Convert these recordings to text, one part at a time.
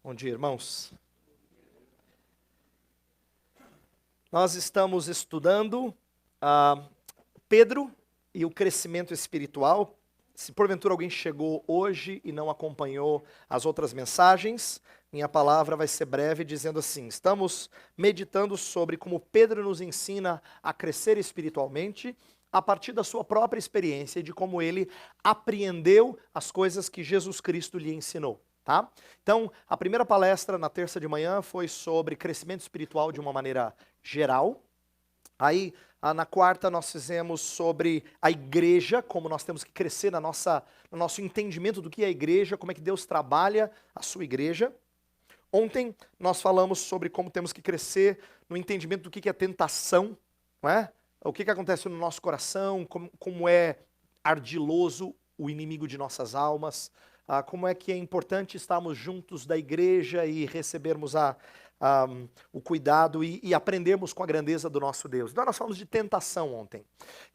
Bom dia, irmãos. Nós estamos estudando Pedro e o crescimento espiritual. Se porventura alguém chegou hoje e não acompanhou as outras mensagens, minha palavra vai ser breve, dizendo assim: estamos meditando sobre como Pedro nos ensina a crescer espiritualmente, a partir da sua própria experiência e de como ele apreendeu as coisas que Jesus Cristo lhe ensinou. Tá? Então, a primeira palestra na terça de manhã foi sobre crescimento espiritual de uma maneira geral. Aí, na quarta, nós fizemos sobre a igreja, como nós temos que crescer no nosso entendimento do que é a igreja, como é que Deus trabalha a sua igreja. Ontem, nós falamos sobre como temos que crescer no entendimento do que é tentação, não é? O que acontece no nosso coração, como é ardiloso o inimigo de nossas almas. Como é que é importante estarmos juntos da igreja e recebermos o cuidado e aprendermos com a grandeza do nosso Deus. Então nós falamos de tentação ontem.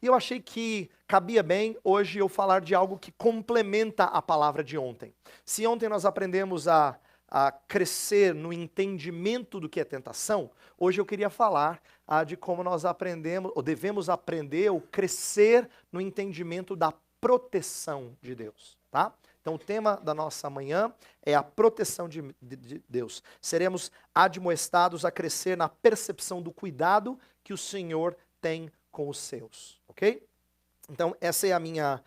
E eu achei que cabia bem hoje eu falar de algo que complementa a palavra de ontem. Se ontem nós aprendemos a crescer no entendimento do que é tentação, hoje eu queria falar de como nós aprendemos, ou devemos aprender, ou crescer no entendimento da proteção de Deus, tá? Então o tema da nossa manhã é a proteção de Deus. Seremos admoestados a crescer na percepção do cuidado que o Senhor tem com os seus, ok? Então essa é a minha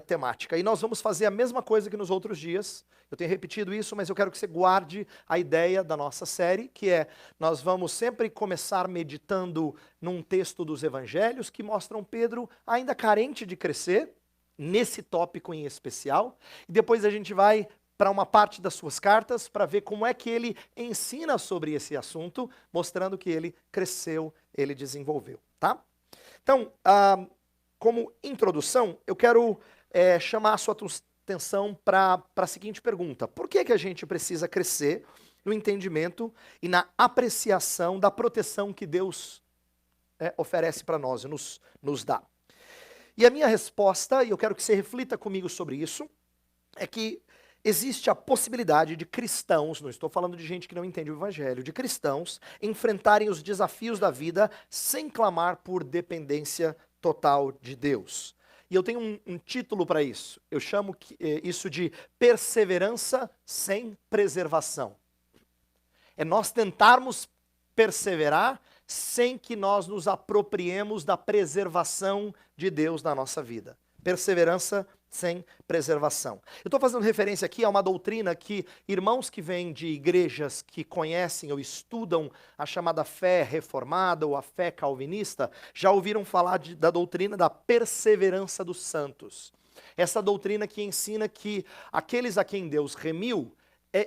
temática. E nós vamos fazer a mesma coisa que nos outros dias. Eu tenho repetido isso, mas eu quero que você guarde a ideia da nossa série, que é, nós vamos sempre começar meditando num texto dos evangelhos que mostram Pedro ainda carente de crescer, nesse tópico em especial, e depois a gente vai para uma parte das suas cartas para ver como é que ele ensina sobre esse assunto, mostrando que ele cresceu, ele desenvolveu, tá? Então, como introdução, eu quero chamar a sua atenção para a seguinte pergunta: por que a gente precisa crescer no entendimento e na apreciação da proteção que Deus oferece para nós e nos dá? E a minha resposta, e eu quero que você reflita comigo sobre isso, é que existe a possibilidade de cristãos, não estou falando de gente que não entende o evangelho, de cristãos enfrentarem os desafios da vida sem clamar por dependência total de Deus. E eu tenho um título para isso, eu chamo isso de perseverança sem preservação. É nós tentarmos perseverar sem que nós nos apropriemos da preservação de Deus na nossa vida. Perseverança sem preservação. Eu estou fazendo referência aqui a uma doutrina que irmãos que vêm de igrejas que conhecem ou estudam a chamada fé reformada ou a fé calvinista, já ouviram falar da doutrina da perseverança dos santos. Essa doutrina que ensina que aqueles a quem Deus remiu,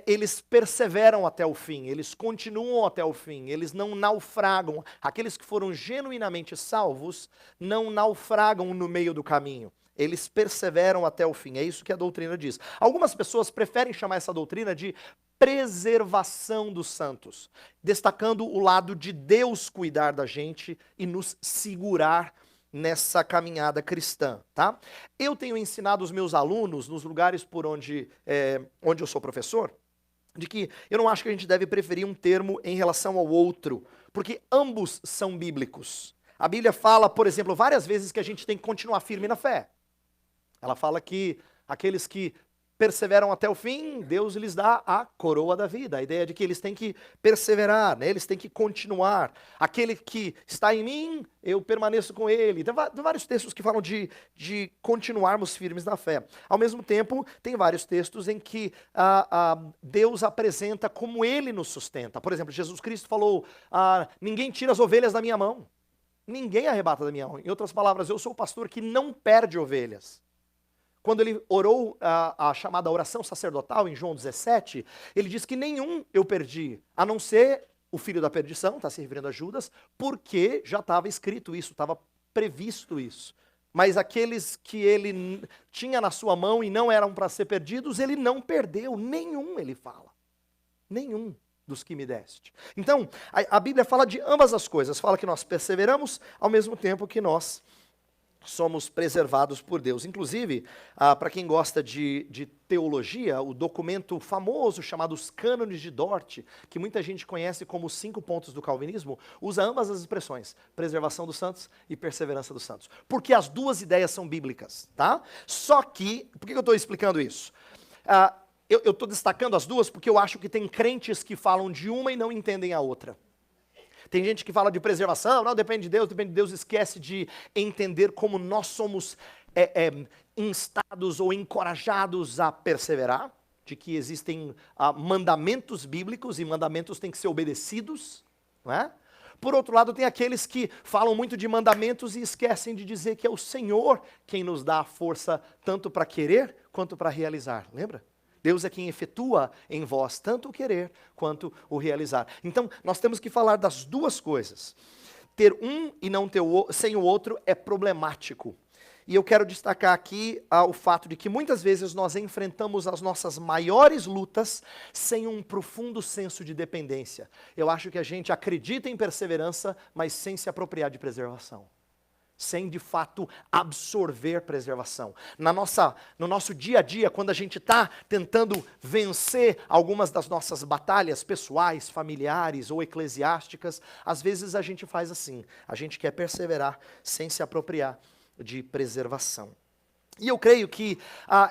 eles perseveram até o fim, eles continuam até o fim, eles não naufragam. Aqueles que foram genuinamente salvos não naufragam no meio do caminho, eles perseveram até o fim, é isso que a doutrina diz. Algumas pessoas preferem chamar essa doutrina de preservação dos santos, destacando o lado de Deus cuidar da gente e nos segurar nessa caminhada cristã, tá? Eu tenho ensinado os meus alunos, nos lugares por onde eu sou professor, de que eu não acho que a gente deve preferir um termo em relação ao outro, porque ambos são bíblicos. A Bíblia fala, por exemplo, várias vezes que a gente tem que continuar firme na fé. Ela fala que aqueles que perseveram até o fim, Deus lhes dá a coroa da vida. A ideia de que eles têm que perseverar, né? Eles têm que continuar. Aquele que está em mim, eu permaneço com ele. Tem vários textos que falam de continuarmos firmes na fé. Ao mesmo tempo, tem vários textos em que Deus apresenta como ele nos sustenta. Por exemplo, Jesus Cristo falou, ninguém tira as ovelhas da minha mão. Ninguém arrebata da minha mão. Em outras palavras, eu sou o pastor que não perde ovelhas. Quando ele orou a chamada oração sacerdotal, em João 17, ele diz que nenhum eu perdi, a não ser o filho da perdição, está se referindo a Judas, porque já estava escrito isso, estava previsto isso. Mas aqueles que ele tinha na sua mão e não eram para ser perdidos, ele não perdeu, nenhum, ele fala. Nenhum dos que me deste. Então, a Bíblia fala de ambas as coisas, fala que nós perseveramos, ao mesmo tempo que nós somos preservados por Deus. Inclusive, para quem gosta de teologia, o documento famoso chamado Os Cânones de Dort, que muita gente conhece como os 5 pontos do calvinismo, usa ambas as expressões, preservação dos santos e perseverança dos santos. Porque as duas ideias são bíblicas, tá? Só que, por que eu estou explicando isso? Eu estou destacando as duas porque eu acho que tem crentes que falam de uma e não entendem a outra. Tem gente que fala de preservação, não, depende de Deus, esquece de entender como nós somos instados ou encorajados a perseverar, de que existem mandamentos bíblicos e mandamentos têm que ser obedecidos, não é? Por outro lado, tem aqueles que falam muito de mandamentos e esquecem de dizer que é o Senhor quem nos dá a força tanto para querer quanto para realizar, lembra? Deus é quem efetua em vós tanto o querer quanto o realizar. Então, nós temos que falar das duas coisas. Ter um e não ter sem o outro é problemático. E eu quero destacar aqui o fato de que muitas vezes nós enfrentamos as nossas maiores lutas sem um profundo senso de dependência. Eu acho que a gente acredita em perseverança, mas sem se apropriar de preservação. Sem de fato absorver preservação. No nosso dia a dia, quando a gente está tentando vencer algumas das nossas batalhas pessoais, familiares ou eclesiásticas, às vezes a gente faz assim, a gente quer perseverar sem se apropriar de preservação. E eu creio que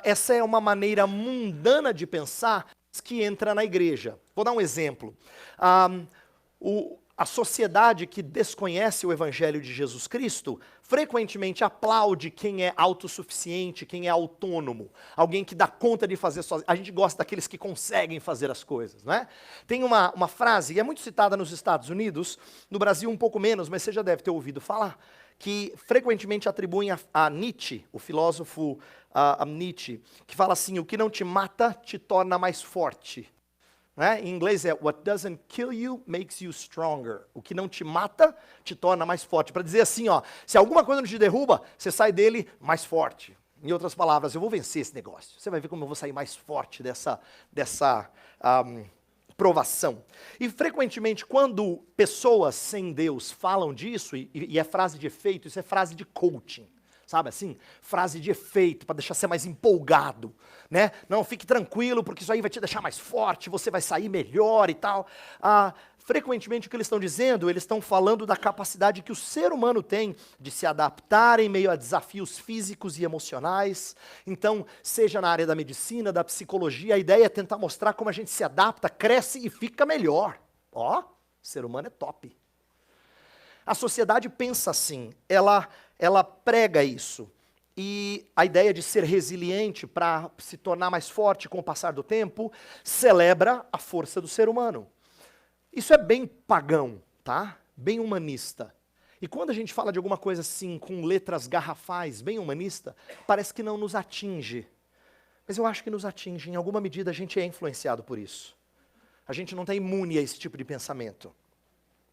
essa é uma maneira mundana de pensar que entra na igreja. Vou dar um exemplo. A sociedade que desconhece o Evangelho de Jesus Cristo, frequentemente aplaude quem é autossuficiente, quem é autônomo, alguém que dá conta de fazer sozinho. A gente gosta daqueles que conseguem fazer as coisas, não é? Tem uma frase, e é muito citada nos Estados Unidos, no Brasil um pouco menos, mas você já deve ter ouvido falar, que frequentemente atribuem a Nietzsche, o filósofo Nietzsche, que fala assim, o que não te mata te torna mais forte. Né? Em inglês é what doesn't kill you makes you stronger. O que não te mata te torna mais forte. Para dizer assim, ó, se alguma coisa não te derruba, você sai dele mais forte. Em outras palavras, eu vou vencer esse negócio. Você vai ver como eu vou sair mais forte dessa provação. E frequentemente quando pessoas sem Deus falam disso, e é frase de efeito, isso é frase de coaching. Sabe assim? Frase de efeito, para deixar você mais empolgado, né? Não, fique tranquilo, porque isso aí vai te deixar mais forte, você vai sair melhor e tal. Frequentemente o que eles estão dizendo, eles estão falando da capacidade que o ser humano tem de se adaptar em meio a desafios físicos e emocionais. Então, seja na área da medicina, da psicologia, a ideia é tentar mostrar como a gente se adapta, cresce e fica melhor. Ó, o ser humano é top. A sociedade pensa assim, ela prega isso. E a ideia de ser resiliente para se tornar mais forte com o passar do tempo, celebra a força do ser humano. Isso é bem pagão, tá? Bem humanista. E quando a gente fala de alguma coisa assim, com letras garrafais, bem humanista, parece que não nos atinge. Mas eu acho que nos atinge, em alguma medida a gente é influenciado por isso. A gente não está imune a esse tipo de pensamento.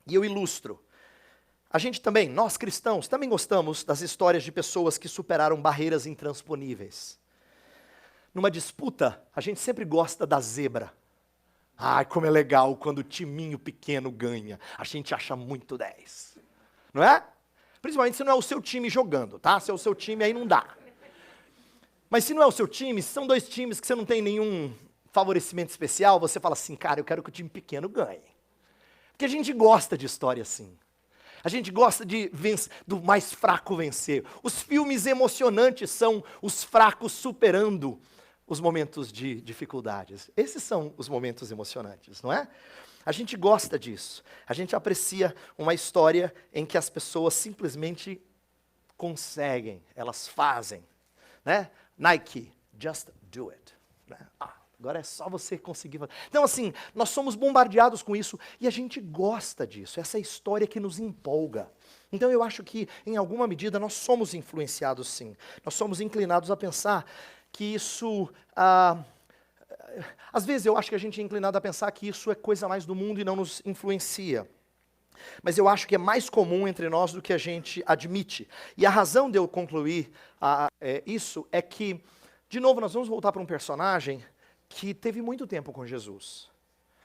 E eu ilustro. A gente também, nós cristãos, também gostamos das histórias de pessoas que superaram barreiras intransponíveis. Numa disputa, a gente sempre gosta da zebra. Ai, como é legal quando o timinho pequeno ganha. A gente acha muito 10. Não é? Principalmente se não é o seu time jogando, tá? Se é o seu time, aí não dá. Mas se não é o seu time, se são 2 times que você não tem nenhum favorecimento especial, você fala assim, cara, eu quero que o time pequeno ganhe. Porque a gente gosta de história assim. A gente gosta do mais fraco vencer. Os filmes emocionantes são os fracos superando os momentos de dificuldades. Esses são os momentos emocionantes, não é? A gente gosta disso. A gente aprecia uma história em que as pessoas simplesmente conseguem, elas fazem. Né? Nike, just do it. Né? Agora é só você conseguir fazer. Então, assim, nós somos bombardeados com isso e a gente gosta disso, essa história que nos empolga. Então, eu acho que, em alguma medida, nós somos influenciados, sim. Nós somos inclinados a pensar que isso... às vezes, eu acho que a gente é inclinado a pensar que isso é coisa mais do mundo e não nos influencia. Mas eu acho que é mais comum entre nós do que a gente admite. E a razão de eu concluir isso é que, de novo, nós vamos voltar para um personagem que teve muito tempo com Jesus.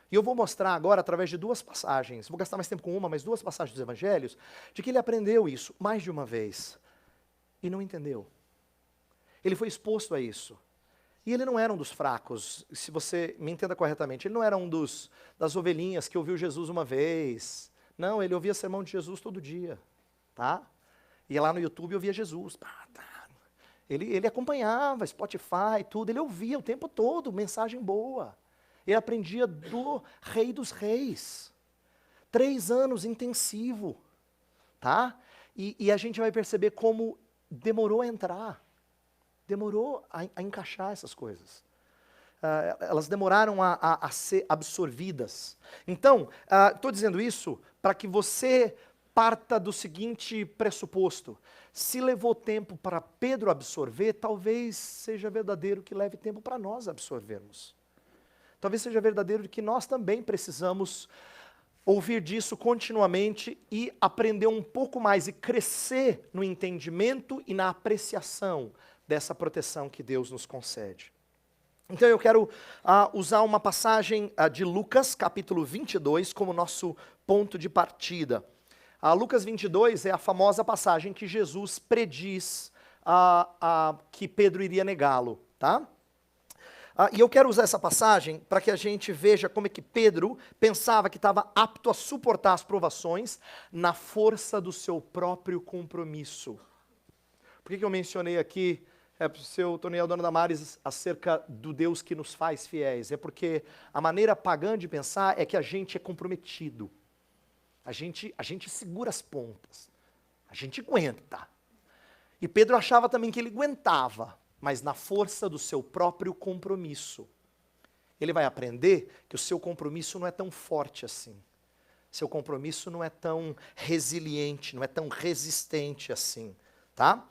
E eu vou mostrar agora, através de 2 passagens, vou gastar mais tempo com uma, mas 2 passagens dos evangelhos, de que ele aprendeu isso mais de uma vez. e não entendeu. Ele foi exposto a isso. E ele não era um dos fracos, se você me entenda corretamente. Ele não era das ovelhinhas que ouviu Jesus uma vez. Não, ele ouvia sermão de Jesus todo dia, tá? Ia lá no YouTube e ouvia Jesus. Ele acompanhava Spotify, tudo. Ele ouvia o tempo todo, mensagem boa. Ele aprendia do Rei dos Reis. 3 anos intensivo, tá? E a gente vai perceber como demorou a entrar. Demorou a encaixar essas coisas. Elas demoraram a ser absorvidas. Então, estou dizendo isso para que você parta do seguinte pressuposto. Se levou tempo para Pedro absorver, talvez seja verdadeiro que leve tempo para nós absorvermos. Talvez seja verdadeiro que nós também precisamos ouvir disso continuamente e aprender um pouco mais e crescer no entendimento e na apreciação dessa proteção que Deus nos concede. Então eu quero usar uma passagem de Lucas, capítulo 22, como nosso ponto de partida. Lucas 22 é a famosa passagem que Jesus prediz que Pedro iria negá-lo, tá? E eu quero usar essa passagem para que a gente veja como é que Pedro pensava que estava apto a suportar as provações na força do seu próprio compromisso. Por que eu mencionei aqui para o seu Toniel Dona Damares acerca do Deus que nos faz fiéis? É porque a maneira pagã de pensar é que a gente é comprometido. A gente segura as pontas. A gente aguenta. E Pedro achava também que ele aguentava, mas na força do seu próprio compromisso. Ele vai aprender que o seu compromisso não é tão forte assim. Seu compromisso não é tão resiliente, não é tão resistente assim, tá?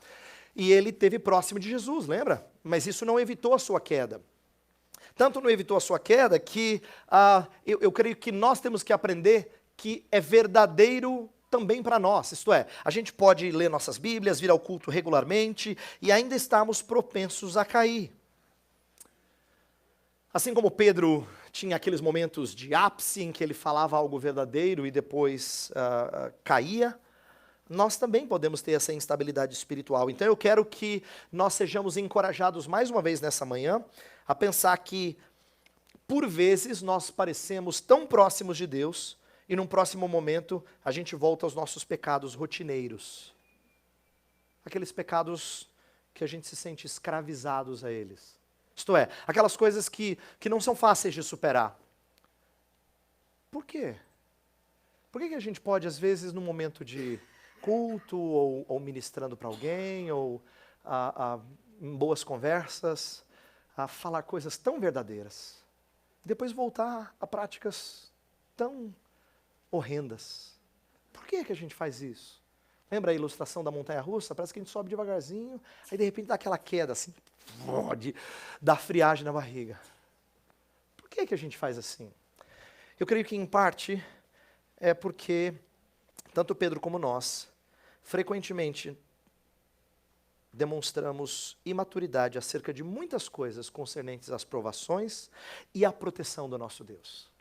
E ele esteve próximo de Jesus, lembra? Mas isso não evitou a sua queda. Tanto não evitou a sua queda que eu creio que nós temos que aprender que é verdadeiro também para nós, isto é, a gente pode ler nossas Bíblias, vir ao culto regularmente e ainda estamos propensos a cair. Assim como Pedro tinha aqueles momentos de ápice em que ele falava algo verdadeiro e depois caía, nós também podemos ter essa instabilidade espiritual. Então eu quero que nós sejamos encorajados mais uma vez nessa manhã a pensar que, por vezes, nós parecemos tão próximos de Deus e num próximo momento a gente volta aos nossos pecados rotineiros. Aqueles pecados que a gente se sente escravizados a eles. Isto é, aquelas coisas que não são fáceis de superar. Por quê? Por que a gente pode, às vezes, num momento de culto, ou ministrando para alguém, ou em boas conversas, falar coisas tão verdadeiras, e depois voltar a práticas tão horrendas? Por que a gente faz isso? Lembra a ilustração da montanha-russa? Parece que a gente sobe devagarzinho, aí de repente dá aquela queda assim, dá friagem na barriga. Por que a gente faz assim? Eu creio que em parte é porque tanto Pedro como nós frequentemente demonstramos imaturidade acerca de muitas coisas concernentes às provações e à proteção do nosso Deus.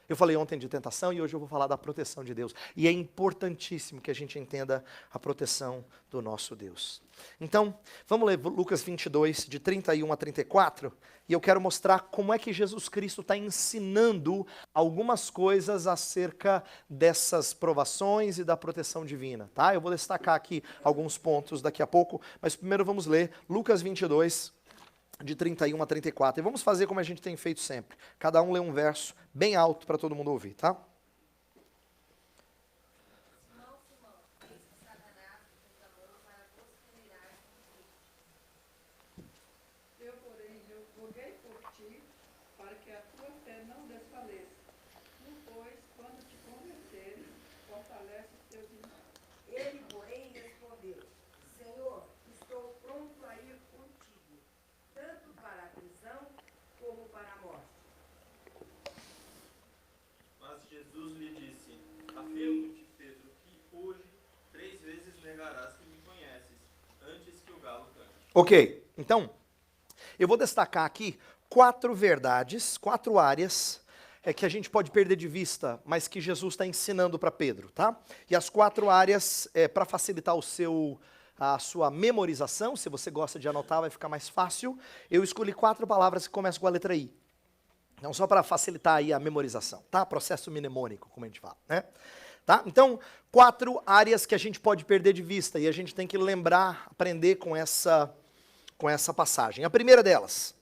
Eu falei ontem de tentação e hoje eu vou falar da proteção de Deus. E é importantíssimo que a gente entenda a proteção do nosso Deus. Então, vamos ler Lucas 22, de 31 a 34, e eu quero mostrar como é que Jesus Cristo está ensinando algumas coisas acerca dessas provações e da proteção divina, tá? Eu vou destacar aqui alguns pontos daqui a pouco, mas primeiro vamos ler Lucas 22, de 31 a 34. E vamos fazer como a gente tem feito sempre. Cada um lê um verso bem alto para todo mundo ouvir, tá? Eu, porém, roguei por ti, para que a tua fé não desfaleça. Pois, quando te converteres, fortalece os teus irmãos. Ele, porém, respondeu: Senhor, estou pronto a ir contigo, tanto para a prisão como para a morte. Mas Jesus lhe disse: Afirmo-te, Pedro, que hoje 3 vezes negarás que me conheces, antes que o galo cante. Ok, então, eu vou destacar aqui 4 verdades, 4 áreas que a gente pode perder de vista, mas que Jesus está ensinando para Pedro, tá? E as 4 áreas, para facilitar o seu a sua memorização. Se você gosta de anotar, vai ficar mais fácil. Eu escolhi 4 palavras que começam com a letra I. Então, só para facilitar aí a memorização, tá? Processo mnemônico, como a gente fala, né? Tá? Então, 4 áreas que a gente pode perder de vista e a gente tem que lembrar, aprender com essa passagem. A primeira delas,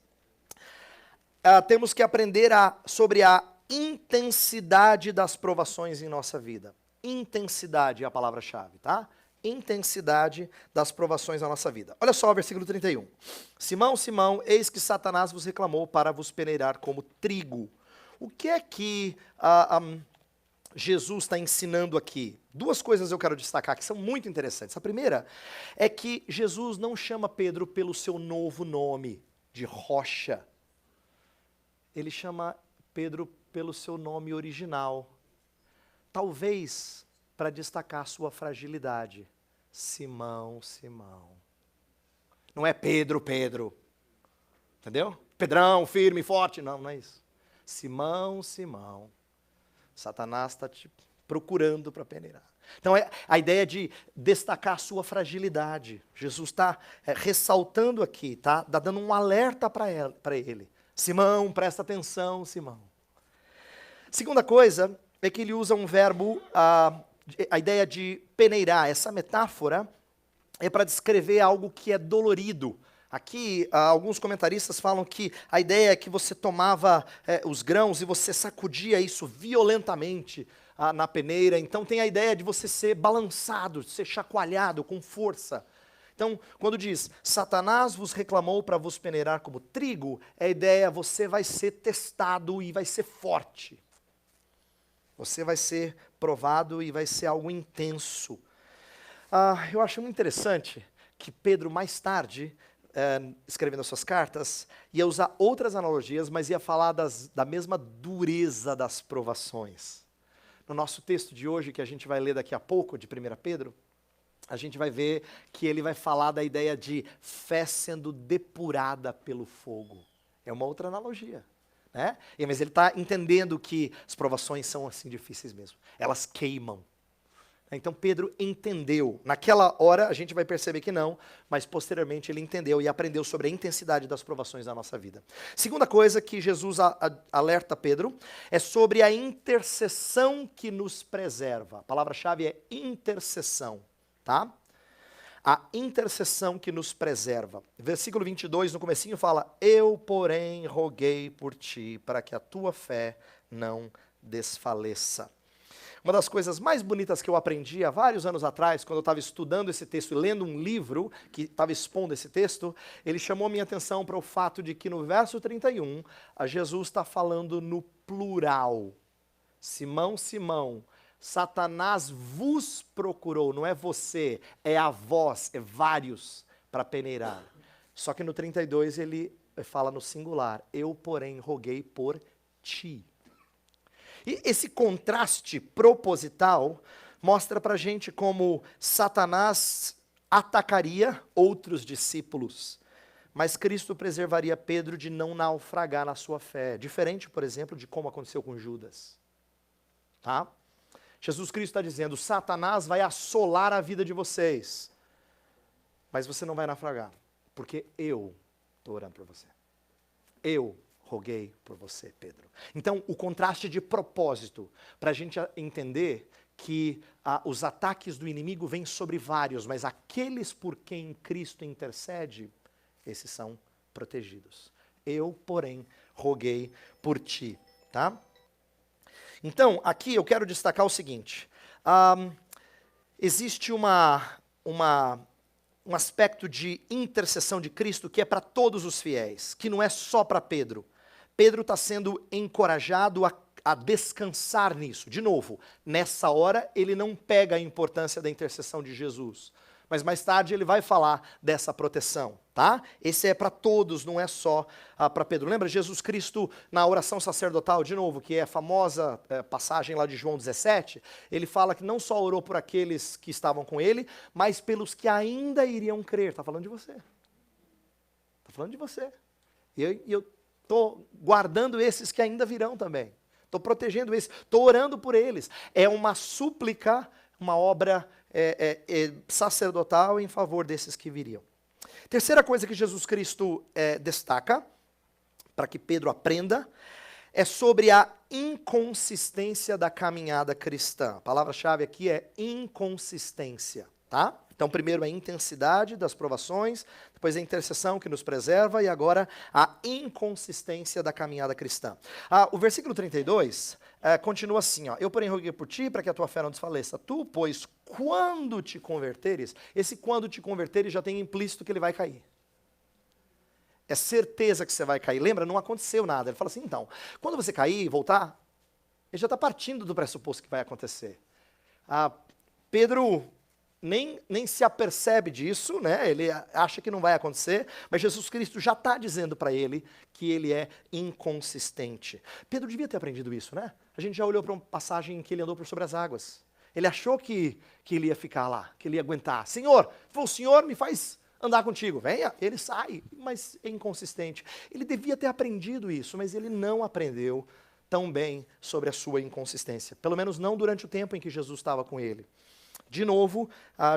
temos que aprender sobre a intensidade das provações em nossa vida. Intensidade é a palavra-chave, tá? Intensidade das provações na nossa vida. Olha só o versículo 31. Simão, Simão, eis que Satanás vos reclamou para vos peneirar como trigo. O que é que Jesus está ensinando aqui? 2 coisas eu quero destacar que são muito interessantes. A primeira é que Jesus não chama Pedro pelo seu novo nome, de rocha. Ele chama Pedro pelo seu nome original. Talvez para destacar a sua fragilidade. Simão, Simão. Não é Pedro, Pedro. Entendeu? Pedrão, firme, forte. Não, não é isso. Simão, Simão. Satanás está te procurando para peneirar. Então, a ideia de destacar a sua fragilidade. Jesus está ressaltando aqui, tá dando um alerta para ele. Simão, presta atenção, Simão. Segunda coisa é que ele usa um verbo, a ideia de peneirar. Essa metáfora é para descrever algo que é dolorido. Aqui, alguns comentaristas falam que a ideia é que você tomava os grãos e você sacudia isso violentamente na peneira. Então tem a ideia de você ser balançado, ser chacoalhado com força. Então, quando diz, Satanás vos reclamou para vos peneirar como trigo, a ideia é você vai ser testado e vai ser forte. Você vai ser provado e vai ser algo intenso. Eu acho muito interessante que Pedro, mais tarde, escrevendo as suas cartas, ia usar outras analogias, mas ia falar da mesma dureza das provações. No nosso texto de hoje, que a gente vai ler daqui a pouco, de 1 Pedro, a gente vai ver que ele vai falar da ideia de fé sendo depurada pelo fogo. É uma outra analogia. Né? Mas ele está entendendo que as provações são assim difíceis mesmo. Elas queimam. Então Pedro entendeu. Naquela hora a gente vai perceber que não, mas posteriormente ele entendeu e aprendeu sobre a intensidade das provações da nossa vida. Segunda coisa que Jesus alerta Pedro é sobre a intercessão que nos preserva. A palavra-chave é intercessão, tá? A intercessão que nos preserva. Versículo 22, no comecinho fala, eu, porém, roguei por ti, para que a tua fé não desfaleça. Uma das coisas mais bonitas que eu aprendi há vários anos atrás, quando eu estava estudando esse texto e lendo um livro que estava expondo esse texto, ele chamou a minha atenção para o fato de que no verso 31, Jesus está falando no plural. Simão, Simão, Satanás vos procurou, não é você, é a vós, é vários, para peneirar. Só que no 32 ele fala no singular, eu, porém, roguei por ti. E esse contraste proposital mostra para a gente como Satanás atacaria outros discípulos, mas Cristo preservaria Pedro de não naufragar na sua fé, diferente, por exemplo, de como aconteceu com Judas. Tá? Jesus Cristo está dizendo, Satanás vai assolar a vida de vocês, mas você não vai naufragar, porque eu estou orando por você. Eu roguei por você, Pedro. Então, o contraste de propósito, para a gente entender que os ataques do inimigo vêm sobre vários, mas aqueles por quem Cristo intercede, esses são protegidos. Eu, porém, roguei por ti, tá? Então, aqui eu quero destacar o seguinte, existe um aspecto de intercessão de Cristo que é para todos os fiéis, que não é só para Pedro. Pedro está sendo encorajado a descansar nisso. De novo, nessa hora ele não pega a importância da intercessão de Jesus, mas mais tarde ele vai falar dessa proteção, tá? Esse é para todos, não é só para Pedro. Lembra Jesus Cristo na oração sacerdotal, de novo, que é a famosa passagem lá de João 17, ele fala que não só orou por aqueles que estavam com ele, mas pelos que ainda iriam crer. Está falando de você. Está falando de você. E eu estou guardando esses que ainda virão também. Estou protegendo esses, estou orando por eles. É uma súplica uma obra sacerdotal em favor desses que viriam. Terceira coisa que Jesus Cristo destaca, para que Pedro aprenda, é sobre a inconsistência da caminhada cristã. A palavra-chave aqui é inconsistência, tá? Então, primeiro a intensidade das provações, depois a intercessão que nos preserva e agora a inconsistência da caminhada cristã. O versículo 32 continua assim, ó, eu porém roguei por ti para que a tua fé não desfaleça. Tu, pois, quando te converteres, esse quando te converteres já tem implícito que ele vai cair. É certeza que você vai cair. Lembra? Não aconteceu nada. Ele fala assim, então, quando você cair e voltar, ele já está partindo do pressuposto que vai acontecer. Pedro nem se apercebe disso, né? Ele acha que não vai acontecer, mas Jesus Cristo já está dizendo para ele que ele é inconsistente. Pedro devia ter aprendido isso, né? A gente já olhou para uma passagem em que ele andou por sobre as águas. Ele achou que ele ia ficar lá, que ele ia aguentar. Senhor, o Senhor me faz andar contigo. Venha, ele sai, mas é inconsistente. Ele devia ter aprendido isso, mas ele não aprendeu tão bem sobre a sua inconsistência. Pelo menos não durante o tempo em que Jesus estava com ele. De novo,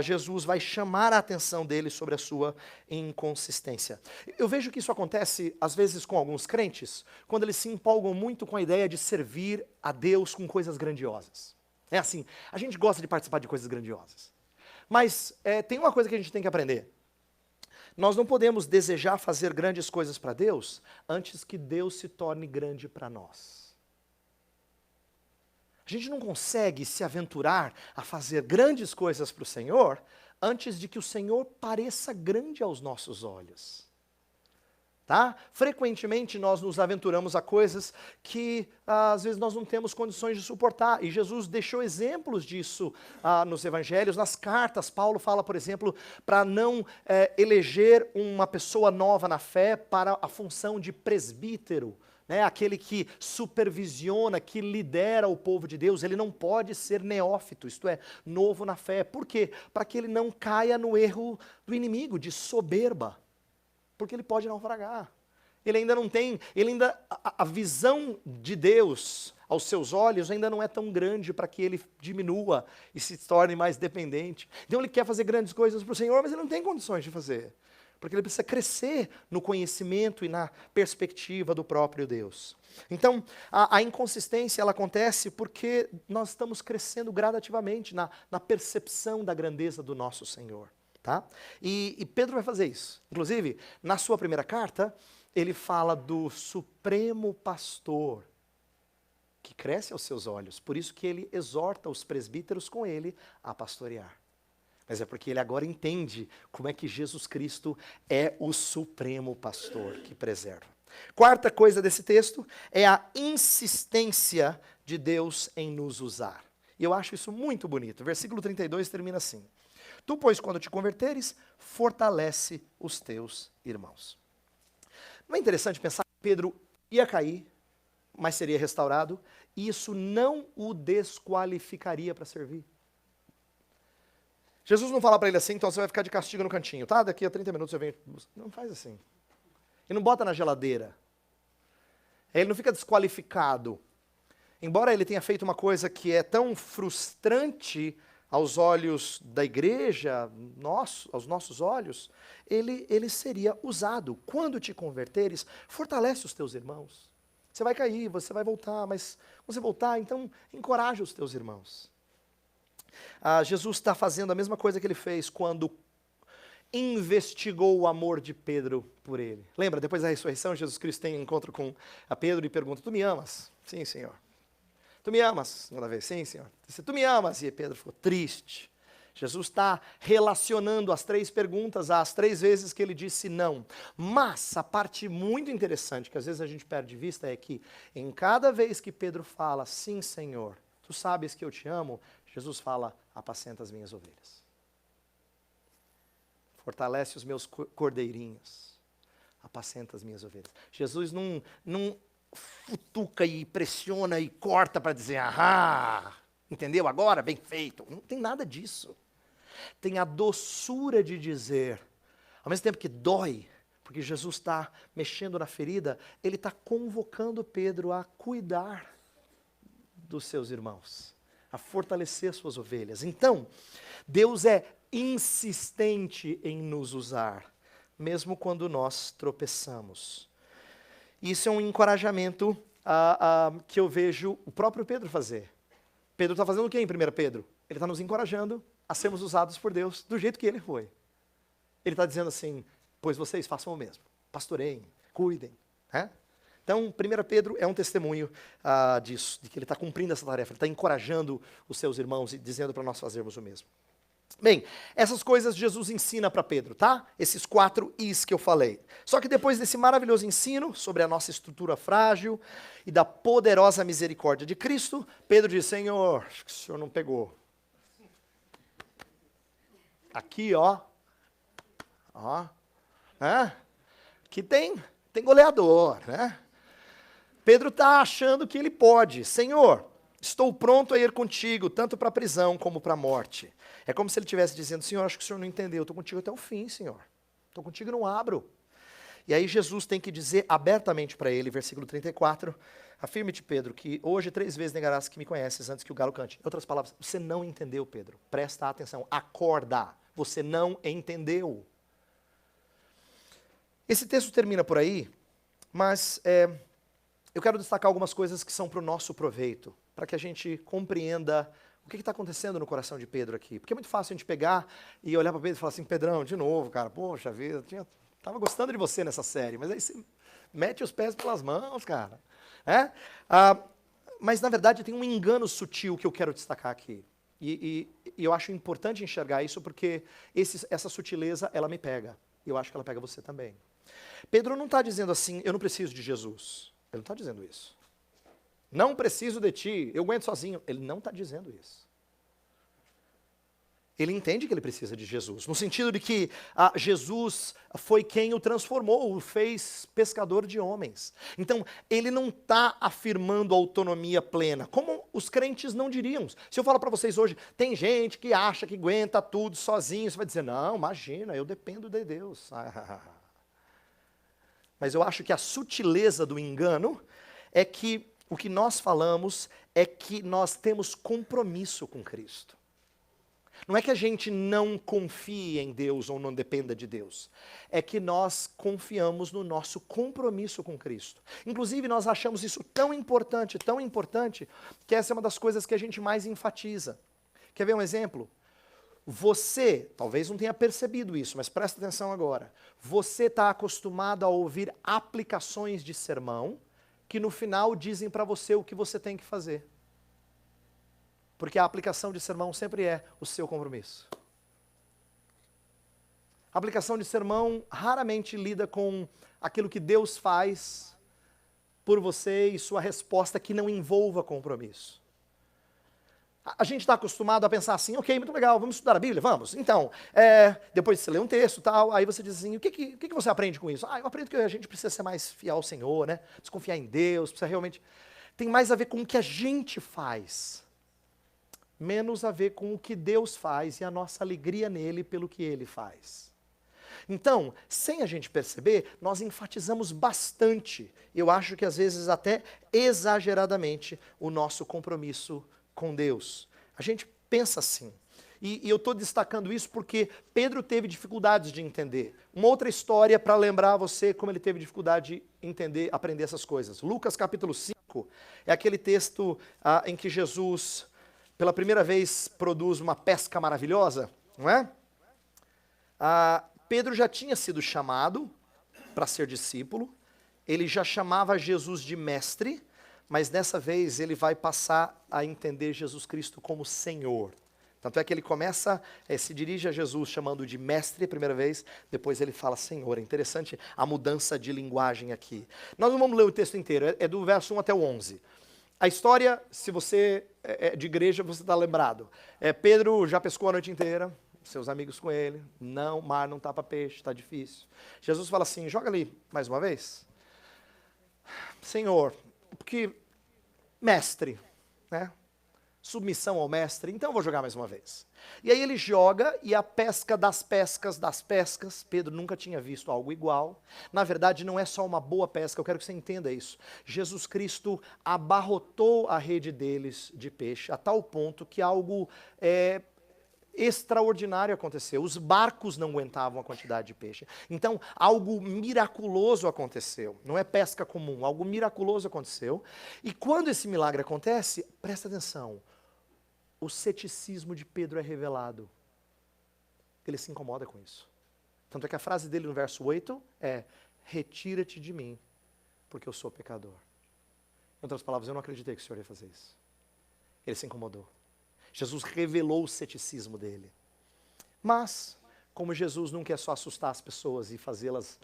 Jesus vai chamar a atenção dele sobre a sua inconsistência. Eu vejo que isso acontece, às vezes, com alguns crentes, quando eles se empolgam muito com a ideia de servir a Deus com coisas grandiosas. É assim, a gente gosta de participar de coisas grandiosas. Mas tem uma coisa que a gente tem que aprender. Nós não podemos desejar fazer grandes coisas para Deus antes que Deus se torne grande para nós. A gente não consegue se aventurar a fazer grandes coisas para o Senhor antes de que o Senhor pareça grande aos nossos olhos. Tá? Frequentemente nós nos aventuramos a coisas que às vezes nós não temos condições de suportar. E Jesus deixou exemplos disso nos evangelhos, nas cartas. Paulo fala, por exemplo, para não eleger uma pessoa nova na fé para a função de presbítero. Né, aquele que supervisiona, que lidera o povo de Deus, ele não pode ser neófito, isto é, novo na fé. Por quê? Para que ele não caia no erro do inimigo, de soberba. Porque ele pode naufragar. Ele ainda não tem, a visão de Deus aos seus olhos ainda não é tão grande para que ele diminua e se torne mais dependente. Então ele quer fazer grandes coisas para o Senhor, mas ele não tem condições de fazer. Porque ele precisa crescer no conhecimento e na perspectiva do próprio Deus. Então, a inconsistência ela acontece porque nós estamos crescendo gradativamente na percepção da grandeza do nosso Senhor. Tá? E Pedro vai fazer isso. Inclusive, na sua primeira carta, ele fala do supremo pastor que cresce aos seus olhos. Por isso que ele exorta os presbíteros com ele a pastorear. Mas é porque ele agora entende como é que Jesus Cristo é o supremo pastor que preserva. Quarta coisa desse texto é a insistência de Deus em nos usar. E eu acho isso muito bonito. Versículo 32 termina assim. Tu, pois, quando te converteres, fortalece os teus irmãos. Não é interessante pensar que Pedro ia cair, mas seria restaurado, e isso não o desqualificaria para servir. Jesus não fala para ele assim, então você vai ficar de castigo no cantinho, tá? Daqui a 30 minutos eu venho. Não faz assim. Ele não bota na geladeira. Ele não fica desqualificado. Embora ele tenha feito uma coisa que é tão frustrante aos olhos da igreja, aos nossos olhos, ele seria usado. Quando te converteres, fortalece os teus irmãos. Você vai cair, você vai voltar, mas quando você voltar, então encoraja os teus irmãos. Jesus está fazendo a mesma coisa que ele fez quando investigou o amor de Pedro por ele. Lembra, depois da ressurreição, Jesus Cristo tem um encontro com a Pedro e pergunta, tu me amas? Sim, Senhor. Tu me amas? Segunda vez, sim, Senhor. Tu me amas? E Pedro ficou triste. Jesus está relacionando as três perguntas às três vezes que ele disse não. Mas a parte muito interessante, que às vezes a gente perde de vista, é que em cada vez que Pedro fala, sim, Senhor, tu sabes que eu te amo, Jesus fala, apacenta as minhas ovelhas. Fortalece os meus cordeirinhos. Apacenta as minhas ovelhas. Jesus não futuca e pressiona e corta para dizer, entendeu? Agora, bem feito. Não tem nada disso. Tem a doçura de dizer, ao mesmo tempo que dói, porque Jesus está mexendo na ferida, ele está convocando Pedro a cuidar dos seus irmãos, a fortalecer suas ovelhas. Então, Deus é insistente em nos usar, mesmo quando nós tropeçamos. Isso é um encorajamento que eu vejo o próprio Pedro fazer. Pedro está fazendo o quê em 1 Pedro? Ele está nos encorajando a sermos usados por Deus do jeito que ele foi. Ele está dizendo assim, pois vocês façam o mesmo, pastoreiem, cuidem. Né? Então, 1 Pedro é um testemunho disso, de que ele está cumprindo essa tarefa, ele está encorajando os seus irmãos e dizendo para nós fazermos o mesmo. Bem, essas coisas Jesus ensina para Pedro, tá? Esses 4 is que eu falei. Só que depois desse maravilhoso ensino sobre a nossa estrutura frágil e da poderosa misericórdia de Cristo, Pedro diz, Senhor, acho que o Senhor não pegou. Aqui, ó, aqui tem goleador, né? Pedro está achando que ele pode. Senhor, estou pronto a ir contigo, tanto para a prisão como para a morte. É como se ele estivesse dizendo, Senhor, acho que o Senhor não entendeu, estou contigo até o fim, Senhor. Estou contigo e não abro. E aí Jesus tem que dizer abertamente para ele, versículo 34, afirme-te, Pedro, que hoje 3 vezes negarás que me conheces antes que o galo cante. Em outras palavras, você não entendeu, Pedro. Presta atenção, acorda. Você não entendeu. Esse texto termina por aí, mas eu quero destacar algumas coisas que são para o nosso proveito, para que a gente compreenda o que está acontecendo no coração de Pedro aqui. Porque é muito fácil a gente pegar e olhar para Pedro e falar assim, Pedrão, de novo, cara, poxa vida, estava gostando de você nessa série, mas aí você mete os pés pelas mãos, cara. Mas, na verdade, tem um engano sutil que eu quero destacar aqui. E eu acho importante enxergar isso porque essa sutileza, ela me pega. E eu acho que ela pega você também. Pedro não está dizendo assim, eu não preciso de Jesus. Ele não está dizendo isso. Não preciso de ti, eu aguento sozinho. Ele não está dizendo isso. Ele entende que ele precisa de Jesus, no sentido de que Jesus foi quem o transformou, o fez pescador de homens. Então, ele não está afirmando autonomia plena, como os crentes não diriam. Se eu falar para vocês hoje, tem gente que acha que aguenta tudo sozinho, você vai dizer, não, imagina, eu dependo de Deus. Mas eu acho que a sutileza do engano é que o que nós falamos é que nós temos compromisso com Cristo. Não é que a gente não confie em Deus ou não dependa de Deus. É que nós confiamos no nosso compromisso com Cristo. Inclusive, nós achamos isso tão importante, que essa é uma das coisas que a gente mais enfatiza. Quer ver um exemplo? Você, talvez não tenha percebido isso, mas presta atenção agora. Você está acostumado a ouvir aplicações de sermão que no final dizem para você o que você tem que fazer. Porque a aplicação de sermão sempre é o seu compromisso. A aplicação de sermão raramente lida com aquilo que Deus faz por você e sua resposta que não envolva compromisso. A gente está acostumado a pensar assim, ok, muito legal, vamos estudar a Bíblia, vamos. Então, depois de você ler um texto tal, aí você diz assim, o que você aprende com isso? Eu aprendo que a gente precisa ser mais fiel ao Senhor, né? Precisa confiar em Deus, precisa realmente... Tem mais a ver com o que a gente faz, menos a ver com o que Deus faz e a nossa alegria nele pelo que ele faz. Então, sem a gente perceber, nós enfatizamos bastante, eu acho que às vezes até exageradamente, o nosso compromisso com Deus. A gente pensa assim. E eu estou destacando isso porque Pedro teve dificuldades de entender. Uma outra história para lembrar você como ele teve dificuldade de entender, aprender essas coisas. Lucas capítulo 5 é aquele texto em que Jesus, pela primeira vez, produz uma pesca maravilhosa, não é? Pedro já tinha sido chamado para ser discípulo, ele já chamava Jesus de mestre, mas dessa vez ele vai passar a entender Jesus Cristo como Senhor. Tanto é que ele começa, se dirige a Jesus chamando de mestre a primeira vez, depois ele fala Senhor. É interessante a mudança de linguagem aqui. Nós não vamos ler o texto inteiro, é do verso 1 até o 11. A história, se você é de igreja, você está lembrado. Pedro já pescou a noite inteira, seus amigos com ele, o mar não está para peixe, está difícil. Jesus fala assim, joga ali mais uma vez. Senhor, porque mestre, né? submissão ao mestre, então eu vou jogar mais uma vez. E aí ele joga, e a pesca das pescas das pescas, Pedro nunca tinha visto algo igual. Na verdade, não é só uma boa pesca, eu quero que você entenda isso. Jesus Cristo abarrotou a rede deles de peixe, a tal ponto que algo extraordinário aconteceu. Os barcos não aguentavam a quantidade de peixe. Então, algo miraculoso aconteceu. Não é pesca comum, algo miraculoso aconteceu. E quando esse milagre acontece, presta atenção, o ceticismo de Pedro é revelado. Ele se incomoda com isso. Tanto é que a frase dele no verso 8 é: retira-te de mim, porque eu sou pecador. Em outras palavras, eu não acreditei que o Senhor ia fazer isso. Ele se incomodou. Jesus revelou o ceticismo dele. Mas, como Jesus não quer só assustar as pessoas e fazê-las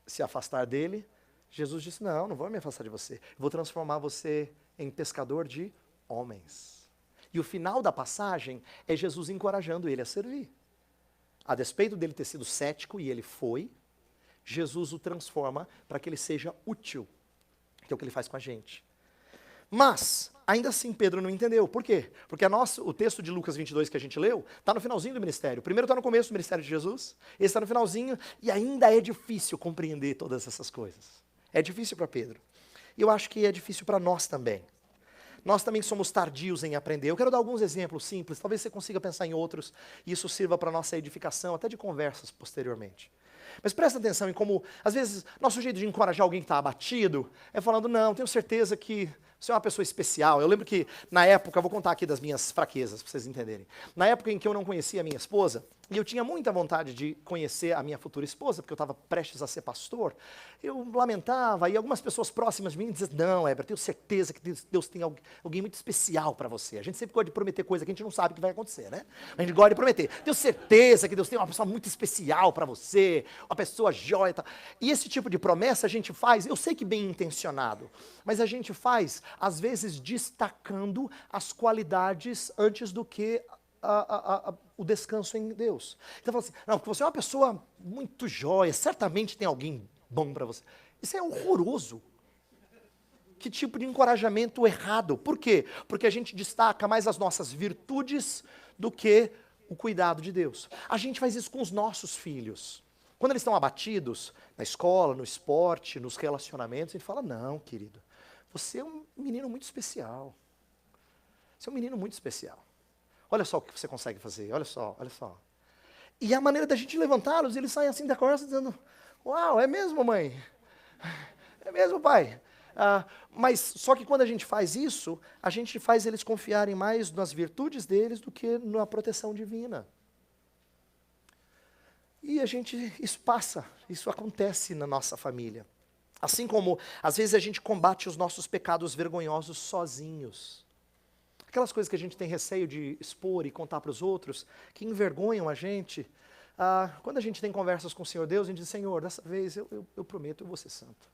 se afastar dele, Jesus disse: não vou me afastar de você. Vou transformar você em pescador de homens. E o final da passagem é Jesus encorajando ele a servir. A despeito dele ter sido cético, e ele foi, Jesus o transforma para que ele seja útil, que é o que ele faz com a gente. Mas, ainda assim, Pedro não entendeu. Por quê? Porque o texto de Lucas 22 que a gente leu, está no finalzinho do ministério. O primeiro está no começo do ministério de Jesus, esse está no finalzinho, e ainda é difícil compreender todas essas coisas. É difícil para Pedro. E eu acho que é difícil para nós também. Nós também somos tardios em aprender. Eu quero dar alguns exemplos simples, talvez você consiga pensar em outros, e isso sirva para a nossa edificação, até de conversas posteriormente. Mas presta atenção em como, às vezes, nosso jeito de encorajar alguém que está abatido é falando: não, tenho certeza que você é uma pessoa especial. Eu lembro que, na época, eu vou contar aqui das minhas fraquezas, para vocês entenderem. Na época em que eu não conhecia a minha esposa, e eu tinha muita vontade de conhecer a minha futura esposa, porque eu estava prestes a ser pastor, eu lamentava, e algumas pessoas próximas de mim diziam: não, Heber, tenho certeza que Deus tem alguém muito especial para você. A gente sempre gosta de prometer coisa que a gente não sabe o que vai acontecer, né? A gente gosta de prometer. Tenho certeza que Deus tem uma pessoa muito especial para você, uma pessoa jóia e tal. E esse tipo de promessa a gente faz, eu sei que bem intencionado, mas a gente faz, às vezes, destacando as qualidades antes do que o descanso em Deus. Então fala assim: não, porque você é uma pessoa muito jóia, certamente tem alguém bom para você. Isso é horroroso. Que tipo de encorajamento errado. Por quê? Porque a gente destaca mais as nossas virtudes do que o cuidado de Deus. A gente faz isso com os nossos filhos. Quando eles estão abatidos, na escola, no esporte, nos relacionamentos, a gente fala: não, querido, você é um menino muito especial. Você é um menino muito especial. Olha só o que você consegue fazer, olha só, olha só. E a maneira da gente levantá-los, eles saem assim da conversa dizendo: uau, é mesmo, mãe? É mesmo, pai? Mas só que quando a gente faz isso, a gente faz eles confiarem mais nas virtudes deles do que na proteção divina. E isso passa, isso acontece na nossa família. Assim como, às vezes, a gente combate os nossos pecados vergonhosos sozinhos. Aquelas coisas que a gente tem receio de expor e contar para os outros, que envergonham a gente. Quando a gente tem conversas com o Senhor Deus, a gente diz: Senhor, dessa vez eu prometo, eu vou ser santo.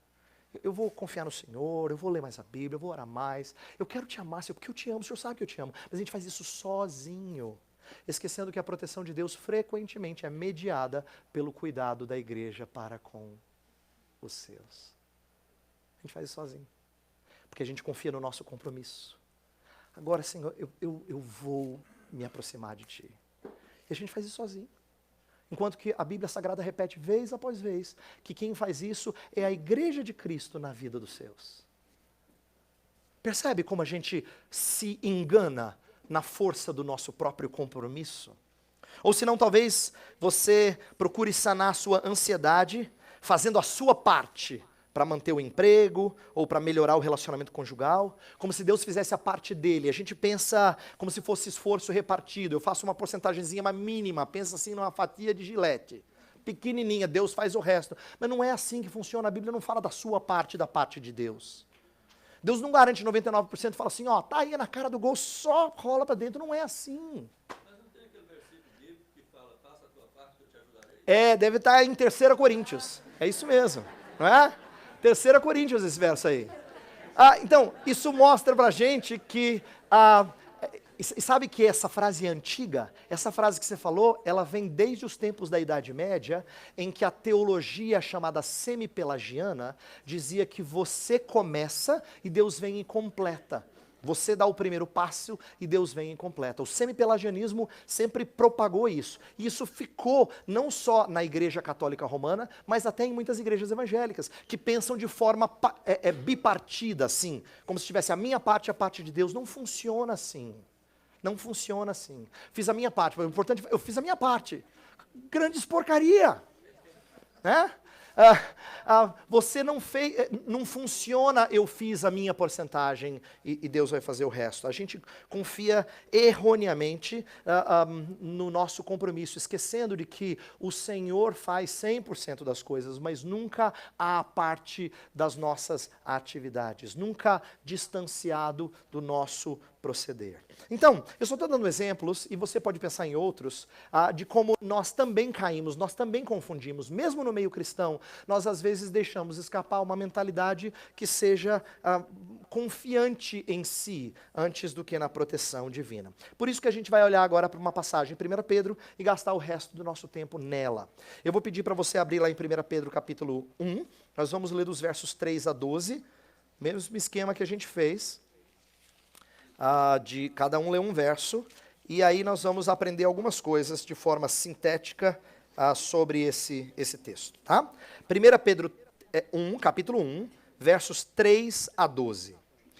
Eu vou confiar no Senhor, eu vou ler mais a Bíblia, eu vou orar mais. Eu quero te amar, Senhor, porque eu te amo, o Senhor sabe que eu te amo. Mas a gente faz isso sozinho, esquecendo que a proteção de Deus frequentemente é mediada pelo cuidado da igreja para com os seus. A gente faz isso sozinho, porque a gente confia no nosso compromisso. Agora, Senhor, eu vou me aproximar de Ti. E a gente faz isso sozinho. Enquanto que a Bíblia Sagrada repete vez após vez que quem faz isso é a igreja de Cristo na vida dos seus. Percebe como a gente se engana na força do nosso próprio compromisso? Ou senão, talvez você procure sanar a sua ansiedade fazendo a sua parte para manter o emprego, ou para melhorar o relacionamento conjugal, como se Deus fizesse a parte dele. A gente pensa como se fosse esforço repartido. Eu faço uma porcentagemzinha mais mínima, pensa assim numa fatia de gilete, pequenininha, Deus faz o resto. Mas não é assim que funciona, a Bíblia não fala da sua parte, da parte de Deus. Deus não garante 99% e fala assim: ó, tá aí na cara do gol, só rola para dentro. Não é assim. Mas não tem aquele versículo bíblico que fala: faça a tua parte que eu te ajudarei? Deve estar em 3 Coríntios. É isso mesmo, não é? 3 Coríntios, esse verso aí. Então, isso mostra pra gente que, sabe que essa frase é antiga? Essa frase que você falou, ela vem desde os tempos da Idade Média, em que a teologia chamada semipelagiana dizia que você começa e Deus vem e completa. Você dá o primeiro passo e Deus vem e completa. O semipelagianismo sempre propagou isso. E isso ficou não só na Igreja Católica Romana, mas até em muitas igrejas evangélicas, que pensam de forma bipartida, assim, como se tivesse a minha parte e a parte de Deus. Não funciona assim. Não funciona assim. Fiz a minha parte, o importante, eu fiz a minha parte. Grandes porcaria, né? Você não fez, não funciona, eu fiz a minha porcentagem e Deus vai fazer o resto. A gente confia erroneamente no nosso compromisso, esquecendo de que o Senhor faz 100% das coisas, mas nunca à parte das nossas atividades, nunca distanciado do nosso proceder. Então, eu só estou dando exemplos, e você pode pensar em outros, de como nós também caímos, nós também confundimos. Mesmo no meio cristão, nós às vezes deixamos escapar uma mentalidade que seja confiante em si, antes do que na proteção divina. Por isso que a gente vai olhar agora para uma passagem em 1 Pedro e gastar o resto do nosso tempo nela. Eu vou pedir para você abrir lá em 1 Pedro capítulo 1, nós vamos ler dos versos 3 a 12, mesmo esquema que a gente fez, de cada um ler um verso, e aí nós vamos aprender algumas coisas de forma sintética sobre esse texto, tá? 1 Pedro 1, capítulo 1, versos 3 a 12.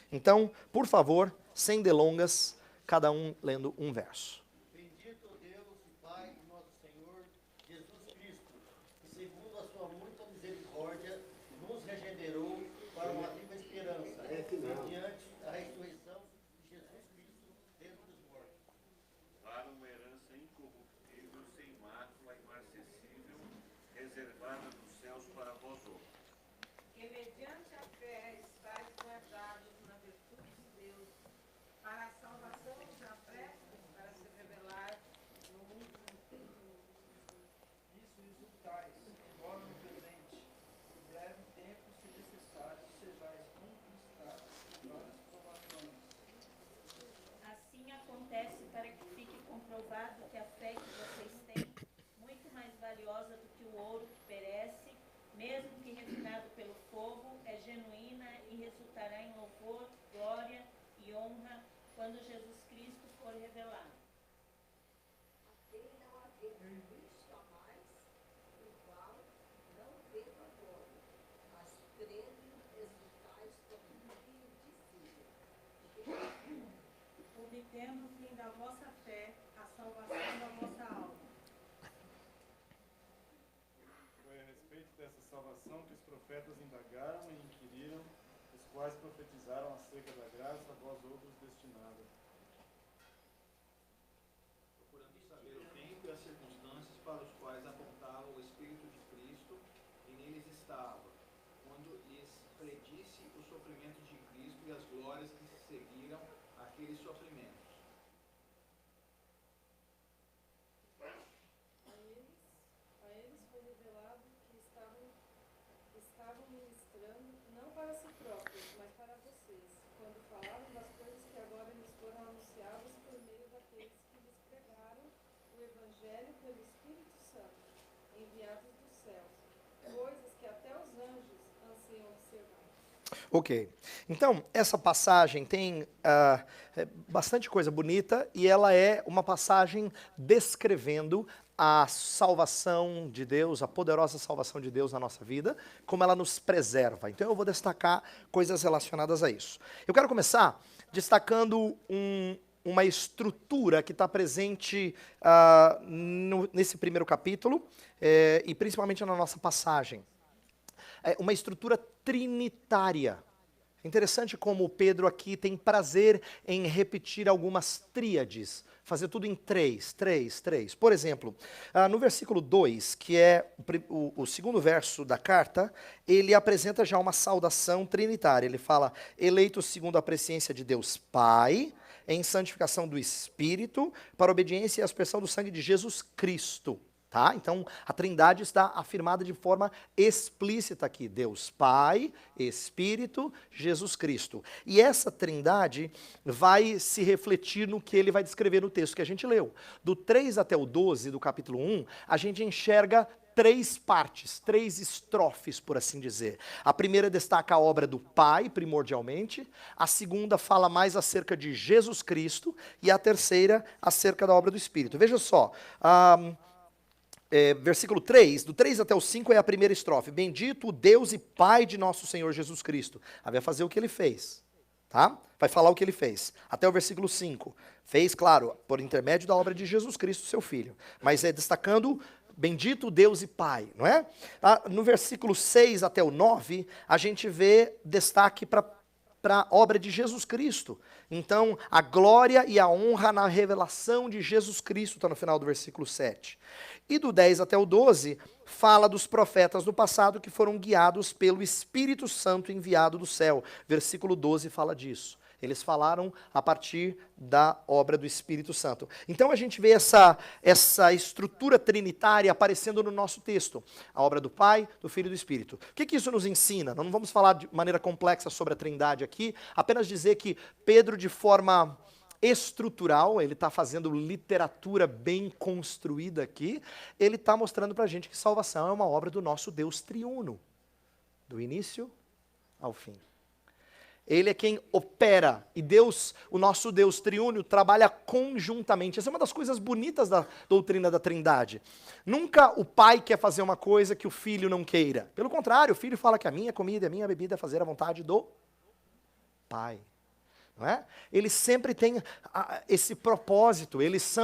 Então, por favor, sem delongas, cada um lendo um verso. Bendito Deus e Pai de nosso Senhor Jesus Cristo, que segundo a sua muita misericórdia, nos regenerou para uma viva esperança, mediante a ressurreição de Jesus Cristo dentre os mortos. Para uma herança incorruptível, sem mácula, imarcessível, reservada nos céus para vós outros. Que mediante a fé estáis guardados na virtude de Deus, para a salvação já prestes para se revelar no mundo inteiro. Isso exultais, embora no presente, por breve tempo, se necessário, sejais conquistados por várias provações. Assim acontece para que fique comprovado que a fé que vocês têm, muito mais valiosa do que o ouro que perece, mesmo que refinado pelo fogo, é genuína e resultará em louvor, glória e honra quando Jesus Cristo for revelado. Até não haver visto a mais, o qual não veio agora, mas crendo exultais como indizível. obtendo o fim da vossa fé, a salvação da vossa alma. Foi a respeito dessa salvação que os profetas indagaram e inquiriram, os quais profetizaram acerca da graça a vós outros destinada. Procurando saber o tempo e as circunstâncias para os quais apontava o Espírito de Cristo e neles estava, quando lhes predisse o sofrimento de Cristo e as glórias que se seguiram àqueles sofrimentos. A eles foi revelado que estavam ministrando não para si próprios, mas para vocês, quando falaram das coisas que agora lhes foram anunciadas por meio daqueles que lhes pregaram o Evangelho pelo Espírito Santo, enviados dos céus, coisas que até os anjos anseiam observar. Ok, então essa passagem tem bastante coisa bonita e ela é uma passagem descrevendo a salvação de Deus, a poderosa salvação de Deus na nossa vida, como ela nos preserva. Então eu vou destacar coisas relacionadas a isso. Eu quero começar destacando uma estrutura que está presente nesse primeiro capítulo e principalmente na nossa passagem. É uma estrutura trinitária. É interessante como Pedro aqui tem prazer em repetir algumas tríades, fazer tudo em três. Por exemplo, no versículo 2, que é o segundo verso da carta, ele apresenta já uma saudação trinitária. Ele fala, eleitos segundo a presciência de Deus Pai, em santificação do Espírito, para obediência e aspersão do sangue de Jesus Cristo. Tá? Então, a Trindade está afirmada de forma explícita aqui. Deus Pai, Espírito, Jesus Cristo. E essa Trindade vai se refletir no que ele vai descrever no texto que a gente leu. Do 3 até o 12 do capítulo 1, a gente enxerga três partes, três estrofes, por assim dizer. A primeira destaca a obra do Pai, primordialmente. A segunda fala mais acerca de Jesus Cristo. E a terceira, acerca da obra do Espírito. Veja só, versículo 3, do 3 até o 5 é a primeira estrofe. Bendito o Deus e Pai de nosso Senhor Jesus Cristo. Aí vai fazer o que ele fez, tá? Vai falar o que ele fez. Até o versículo 5. Fez, claro, por intermédio da obra de Jesus Cristo, seu Filho. Mas é destacando, bendito o Deus e Pai, não é? No versículo 6 até o 9, a gente vê destaque para a obra de Jesus Cristo. Então, a glória e a honra na revelação de Jesus Cristo, está no final do versículo 7. E do 10 até o 12, fala dos profetas do passado que foram guiados pelo Espírito Santo enviado do céu. Versículo 12 fala disso. Eles falaram a partir da obra do Espírito Santo. Então a gente vê essa estrutura trinitária aparecendo no nosso texto. A obra do Pai, do Filho e do Espírito. O que isso nos ensina? Não vamos falar de maneira complexa sobre a Trindade aqui, apenas dizer que Pedro, de forma estrutural, ele está fazendo literatura bem construída aqui, ele está mostrando para a gente que salvação é uma obra do nosso Deus triuno, do início ao fim. Ele é quem opera, e Deus, o nosso Deus triúno, trabalha conjuntamente. Essa é uma das coisas bonitas da doutrina da Trindade. Nunca o pai quer fazer uma coisa que o filho não queira. Pelo contrário, o filho fala que a minha comida e a minha bebida é fazer a vontade do pai. Não é? Eles sempre têm esse propósito, eles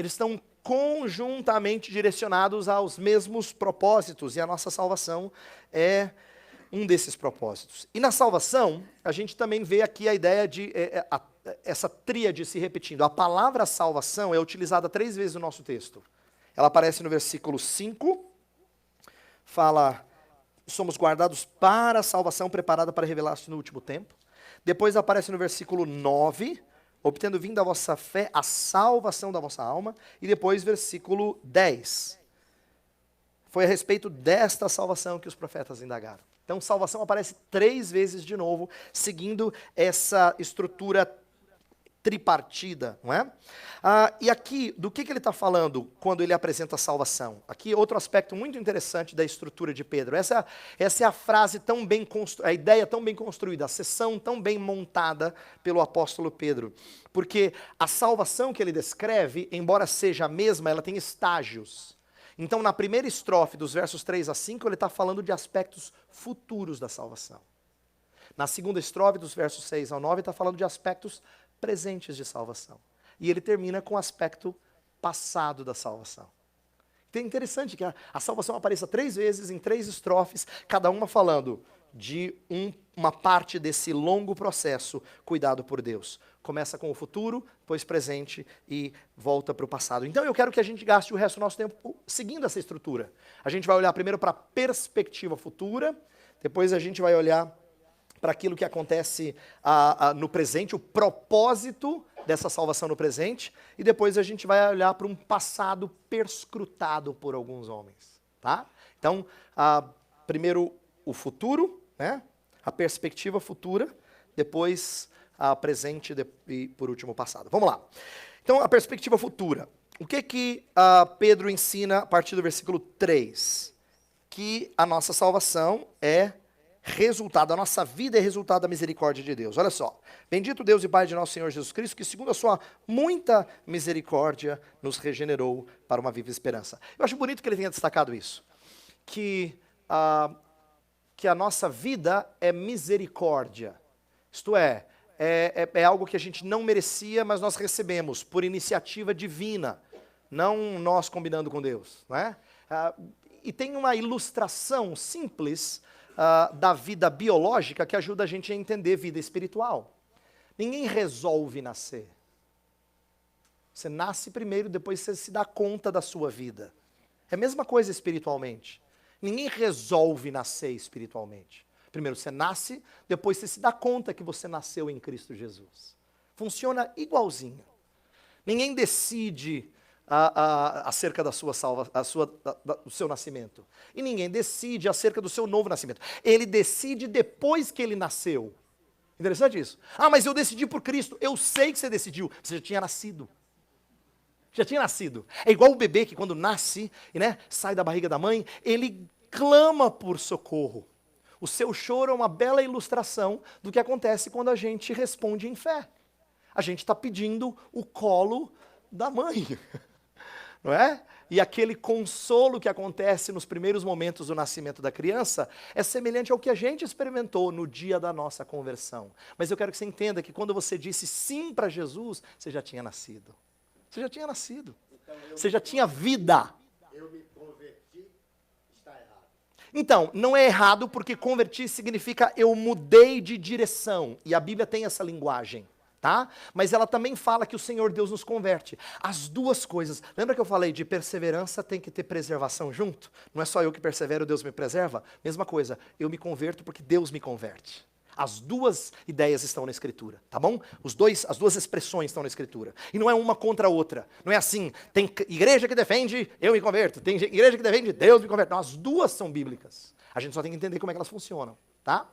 estão conjuntamente direcionados aos mesmos propósitos, e a nossa salvação é um desses propósitos. E na salvação, a gente também vê aqui a ideia de essa tríade se repetindo. A palavra salvação é utilizada 3 vezes no nosso texto. Ela aparece no versículo 5, fala, somos guardados para a salvação preparada para revelar-se no último tempo. Depois aparece no versículo 9, obtendo vindo da vossa fé a salvação da vossa alma. E depois versículo 10. Foi a respeito desta salvação que os profetas indagaram. Então, salvação aparece 3 vezes de novo, seguindo essa estrutura tripartida, não é? E aqui, do que ele está falando quando ele apresenta a salvação? Aqui, outro aspecto muito interessante da estrutura de Pedro. Essa é a frase tão bem construída, a ideia tão bem construída, a sessão tão bem montada pelo apóstolo Pedro. Porque a salvação que ele descreve, embora seja a mesma, ela tem estágios. Então, na primeira estrofe, dos versos 3 a 5, ele está falando de aspectos futuros da salvação. Na segunda estrofe, dos versos 6 ao 9, está falando de aspectos presentes de salvação. E ele termina com o aspecto passado da salvação. Então, é interessante que a salvação apareça 3 vezes, em 3 estrofes, cada uma falando de uma parte desse longo processo cuidado por Deus. Começa com o futuro, depois presente e volta para o passado. Então eu quero que a gente gaste o resto do nosso tempo seguindo essa estrutura. A gente vai olhar primeiro para a perspectiva futura, depois a gente vai olhar para aquilo que acontece no presente, o propósito dessa salvação no presente, e depois a gente vai olhar para um passado perscrutado por alguns homens. Tá? Então, primeiro o futuro, né? A perspectiva futura, depois a presente e, por último, o passado. Vamos lá. Então, a perspectiva futura. O que Pedro ensina a partir do versículo 3? Que a nossa salvação é resultado, a nossa vida é resultado da misericórdia de Deus. Olha só. Bendito Deus e Pai de nosso Senhor Jesus Cristo, que segundo a sua muita misericórdia nos regenerou para uma viva esperança. Eu acho bonito que ele tenha destacado isso. Que a nossa vida é misericórdia. Isto é algo que a gente não merecia, mas nós recebemos por iniciativa divina, não nós combinando com Deus. Não é? E tem uma ilustração simples da vida biológica que ajuda a gente a entender vida espiritual. Ninguém resolve nascer. Você nasce primeiro, depois você se dá conta da sua vida. É a mesma coisa espiritualmente. Ninguém resolve nascer espiritualmente. Primeiro você nasce, depois você se dá conta que você nasceu em Cristo Jesus. Funciona igualzinho. Ninguém decide acerca do seu nascimento. E ninguém decide acerca do seu novo nascimento. Ele decide depois que ele nasceu. Interessante isso. Mas eu decidi por Cristo. Eu sei que você decidiu. Você já tinha nascido. Já tinha nascido. É igual o bebê que quando nasce, né, sai da barriga da mãe, ele clama por socorro. O seu choro é uma bela ilustração do que acontece quando a gente responde em fé. A gente está pedindo o colo da mãe, não é? E aquele consolo que acontece nos primeiros momentos do nascimento da criança é semelhante ao que a gente experimentou no dia da nossa conversão. Mas eu quero que você entenda que quando você disse sim para Jesus, você já tinha nascido. Você já tinha nascido. Você já tinha vida. Eu me converti, está errado. Então, não é errado porque convertir significa eu mudei de direção. E a Bíblia tem essa linguagem. Tá? Mas ela também fala que o Senhor Deus nos converte. As duas coisas. Lembra que eu falei de perseverança tem que ter preservação junto? Não é só eu que persevero, Deus me preserva? Mesma coisa, eu me converto porque Deus me converte. As duas ideias estão na Escritura, tá bom? As duas expressões estão na Escritura. E não é uma contra a outra. Não é assim, tem igreja que defende, eu me converto. Tem igreja que defende, Deus me converte. Não, as duas são bíblicas. A gente só tem que entender como é que elas funcionam, tá?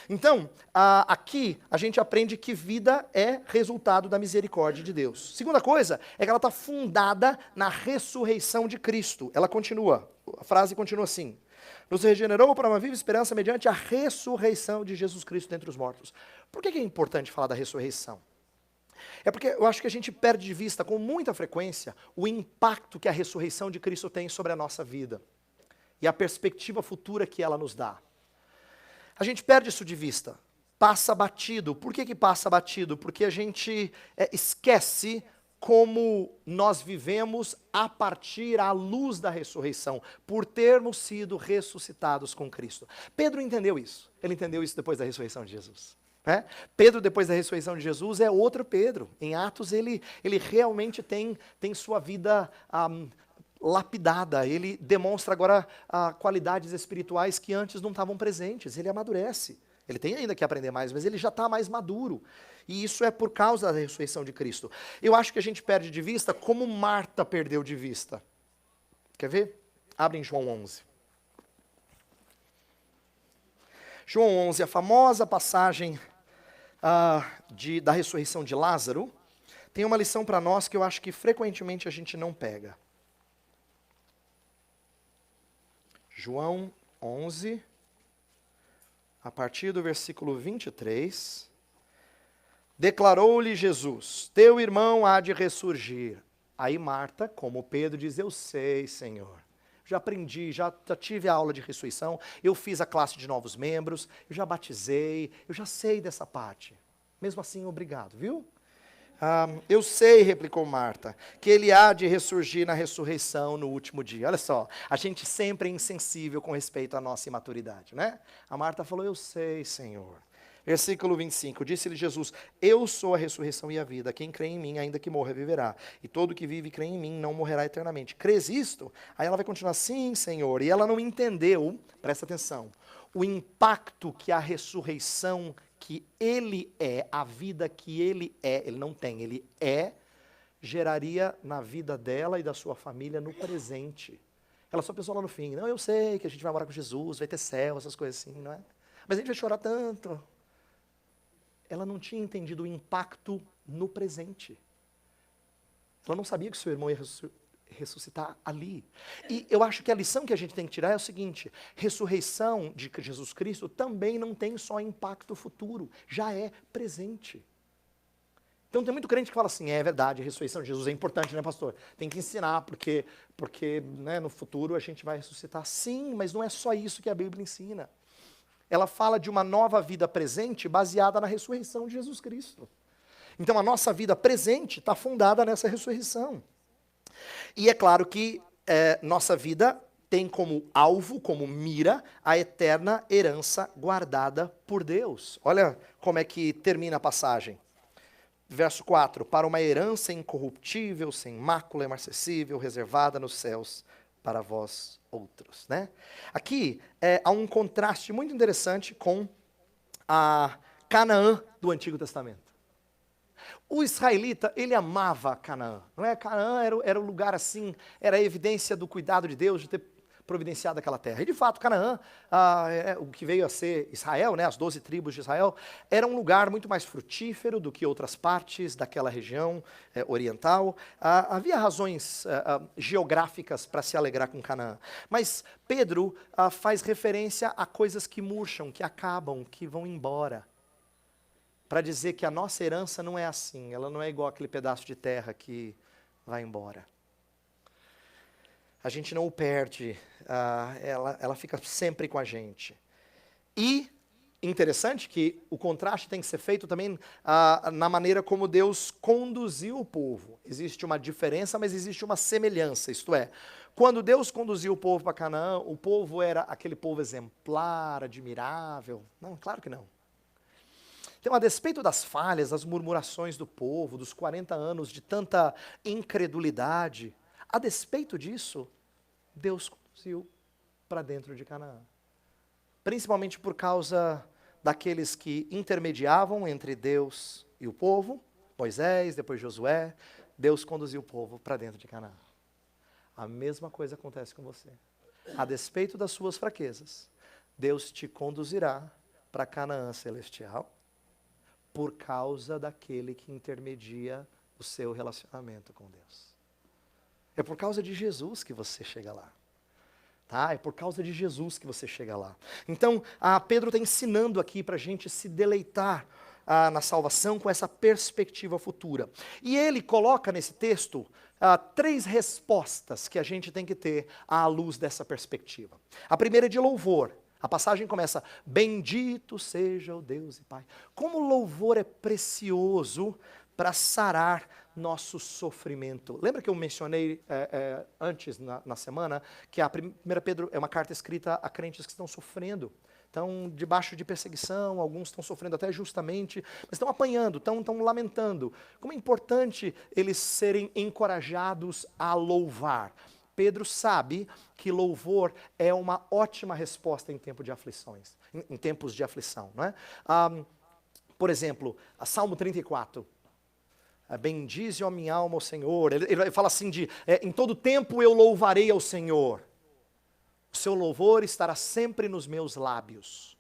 Então, aqui a gente aprende que vida é resultado da misericórdia de Deus. Segunda coisa é que ela está fundada na ressurreição de Cristo. Ela continua, a frase continua assim: nos regenerou para uma viva esperança mediante a ressurreição de Jesus Cristo dentre os mortos. Por que é importante falar da ressurreição? É porque eu acho que a gente perde de vista com muita frequência o impacto que a ressurreição de Cristo tem sobre a nossa vida e a perspectiva futura que ela nos dá. A gente perde isso de vista, passa batido. Por que passa batido? Porque a gente esquece como nós vivemos a partir à luz da ressurreição, por termos sido ressuscitados com Cristo. Pedro entendeu isso, ele entendeu isso depois da ressurreição de Jesus. Pedro, depois da ressurreição de Jesus, é outro Pedro. Em Atos, ele realmente tem sua vida lapidada, ele demonstra agora qualidades espirituais que antes não estavam presentes, ele amadurece. Ele tem ainda que aprender mais, mas ele já está mais maduro. E isso é por causa da ressurreição de Cristo. Eu acho que a gente perde de vista como Marta perdeu de vista. Quer ver? Abre em João 11. João 11, a famosa passagem da ressurreição de Lázaro, tem uma lição para nós que eu acho que frequentemente a gente não pega. João 11, a partir do versículo 23, declarou-lhe Jesus: teu irmão há de ressurgir. Aí Marta, como Pedro, diz: eu sei, Senhor. Já aprendi, já tive a aula de ressurreição, eu fiz a classe de novos membros, eu já batizei, eu já sei dessa parte. Mesmo assim, obrigado, viu? Eu sei, replicou Marta, que ele há de ressurgir na ressurreição no último dia. Olha só, a gente sempre é insensível com respeito à nossa imaturidade, né? A Marta falou: eu sei, Senhor. Versículo 25, disse-lhe Jesus: eu sou a ressurreição e a vida, quem crê em mim, ainda que morra, viverá, e todo que vive e crê em mim não morrerá eternamente. Crês isto? Aí ela vai continuar: sim, Senhor. E ela não entendeu, presta atenção, o impacto que a ressurreição que ele é, a vida que ele é, ele não tem, ele é, geraria na vida dela e da sua família no presente. Ela só pensou lá no fim: não, eu sei que a gente vai morar com Jesus, vai ter céu, essas coisas assim, não é? Mas a gente vai chorar tanto. Ela não tinha entendido o impacto no presente. Ela não sabia que seu irmão ia ressuscitar ali. E eu acho que a lição que a gente tem que tirar é o seguinte: ressurreição de Jesus Cristo também não tem só impacto futuro, já é presente. Então tem muito crente que fala assim: é verdade, a ressurreição de Jesus é importante, né, pastor? Tem que ensinar, porque né, no futuro a gente vai ressuscitar. Sim, mas não é só isso que a Bíblia ensina. Ela fala de uma nova vida presente baseada na ressurreição de Jesus Cristo. Então a nossa vida presente está fundada nessa ressurreição. E é claro que nossa vida tem como alvo, como mira, a eterna herança guardada por Deus. Olha como é que termina a passagem. Verso 4, para uma herança incorruptível, sem mácula, imarcessível, reservada nos céus para vós outros, né? Aqui há um contraste muito interessante com a Canaã do Antigo Testamento. O israelita, ele amava Canaã, não é? Canaã era o lugar assim, era a evidência do cuidado de Deus, de ter providenciado aquela terra. E de fato, Canaã, o que veio a ser Israel, né, as 12 tribos de Israel, era um lugar muito mais frutífero do que outras partes daquela região oriental. Havia razões geográficas para se alegrar com Canaã. Mas Pedro faz referência a coisas que murcham, que acabam, que vão embora. Para dizer que a nossa herança não é assim, ela não é igual aquele pedaço de terra que vai embora. A gente não o perde, ela fica sempre com a gente. E, interessante que o contraste tem que ser feito também na maneira como Deus conduziu o povo. Existe uma diferença, mas existe uma semelhança, isto é, quando Deus conduziu o povo para Canaã, o povo era aquele povo exemplar, admirável? Não, claro que não. Então, a despeito das falhas, das murmurações do povo, dos 40 anos de tanta incredulidade, a despeito disso, Deus conduziu para dentro de Canaã. Principalmente por causa daqueles que intermediavam entre Deus e o povo, Moisés, depois Josué, Deus conduziu o povo para dentro de Canaã. A mesma coisa acontece com você. A despeito das suas fraquezas, Deus te conduzirá para Canaã celestial, por causa daquele que intermedia o seu relacionamento com Deus. É por causa de Jesus que você chega lá. Tá? É por causa de Jesus que você chega lá. Então, Pedro está ensinando aqui para a gente se deleitar na salvação com essa perspectiva futura. E ele coloca nesse texto 3 respostas que a gente tem que ter à luz dessa perspectiva. A primeira é de louvor. A passagem começa, bendito seja o Deus e Pai. Como o louvor é precioso para sarar nosso sofrimento. Lembra que eu mencionei antes na semana que a 1 Pedro é uma carta escrita a crentes que estão sofrendo. Estão debaixo de perseguição, alguns estão sofrendo até justamente, mas estão apanhando, estão lamentando. Como é importante eles serem encorajados a louvar. Pedro sabe que louvor é uma ótima resposta em tempo de aflições, em tempos de aflição, não é? Por exemplo, Salmo 34. Bendize, ó minha alma, ao Senhor. Ele fala assim em todo tempo eu louvarei ao Senhor. O seu louvor estará sempre nos meus lábios.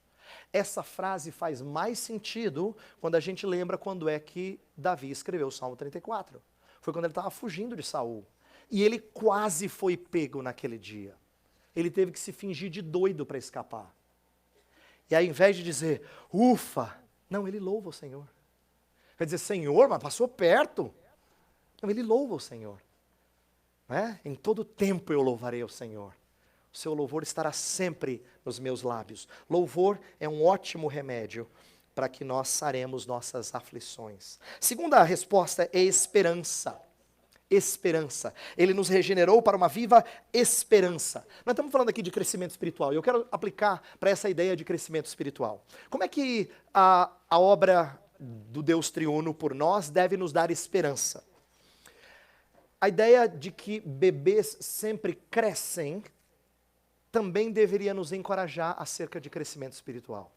Essa frase faz mais sentido quando a gente lembra quando é que Davi escreveu o Salmo 34. Foi quando ele estava fugindo de Saul. E ele quase foi pego naquele dia. Ele teve que se fingir de doido para escapar. E aí, ao invés de dizer, ufa, não, ele louva o Senhor. Vai dizer, Senhor, mas passou perto. Não, ele louva o Senhor. Em todo tempo eu louvarei o Senhor. O seu louvor estará sempre nos meus lábios. Louvor é um ótimo remédio para que nós saremos nossas aflições. Segunda resposta é esperança. Esperança. Ele nos regenerou para uma viva esperança. Nós estamos falando aqui de crescimento espiritual e eu quero aplicar para essa ideia de crescimento espiritual. Como é que a obra do Deus triuno por nós deve nos dar esperança? A ideia de que bebês sempre crescem também deveria nos encorajar acerca de crescimento espiritual.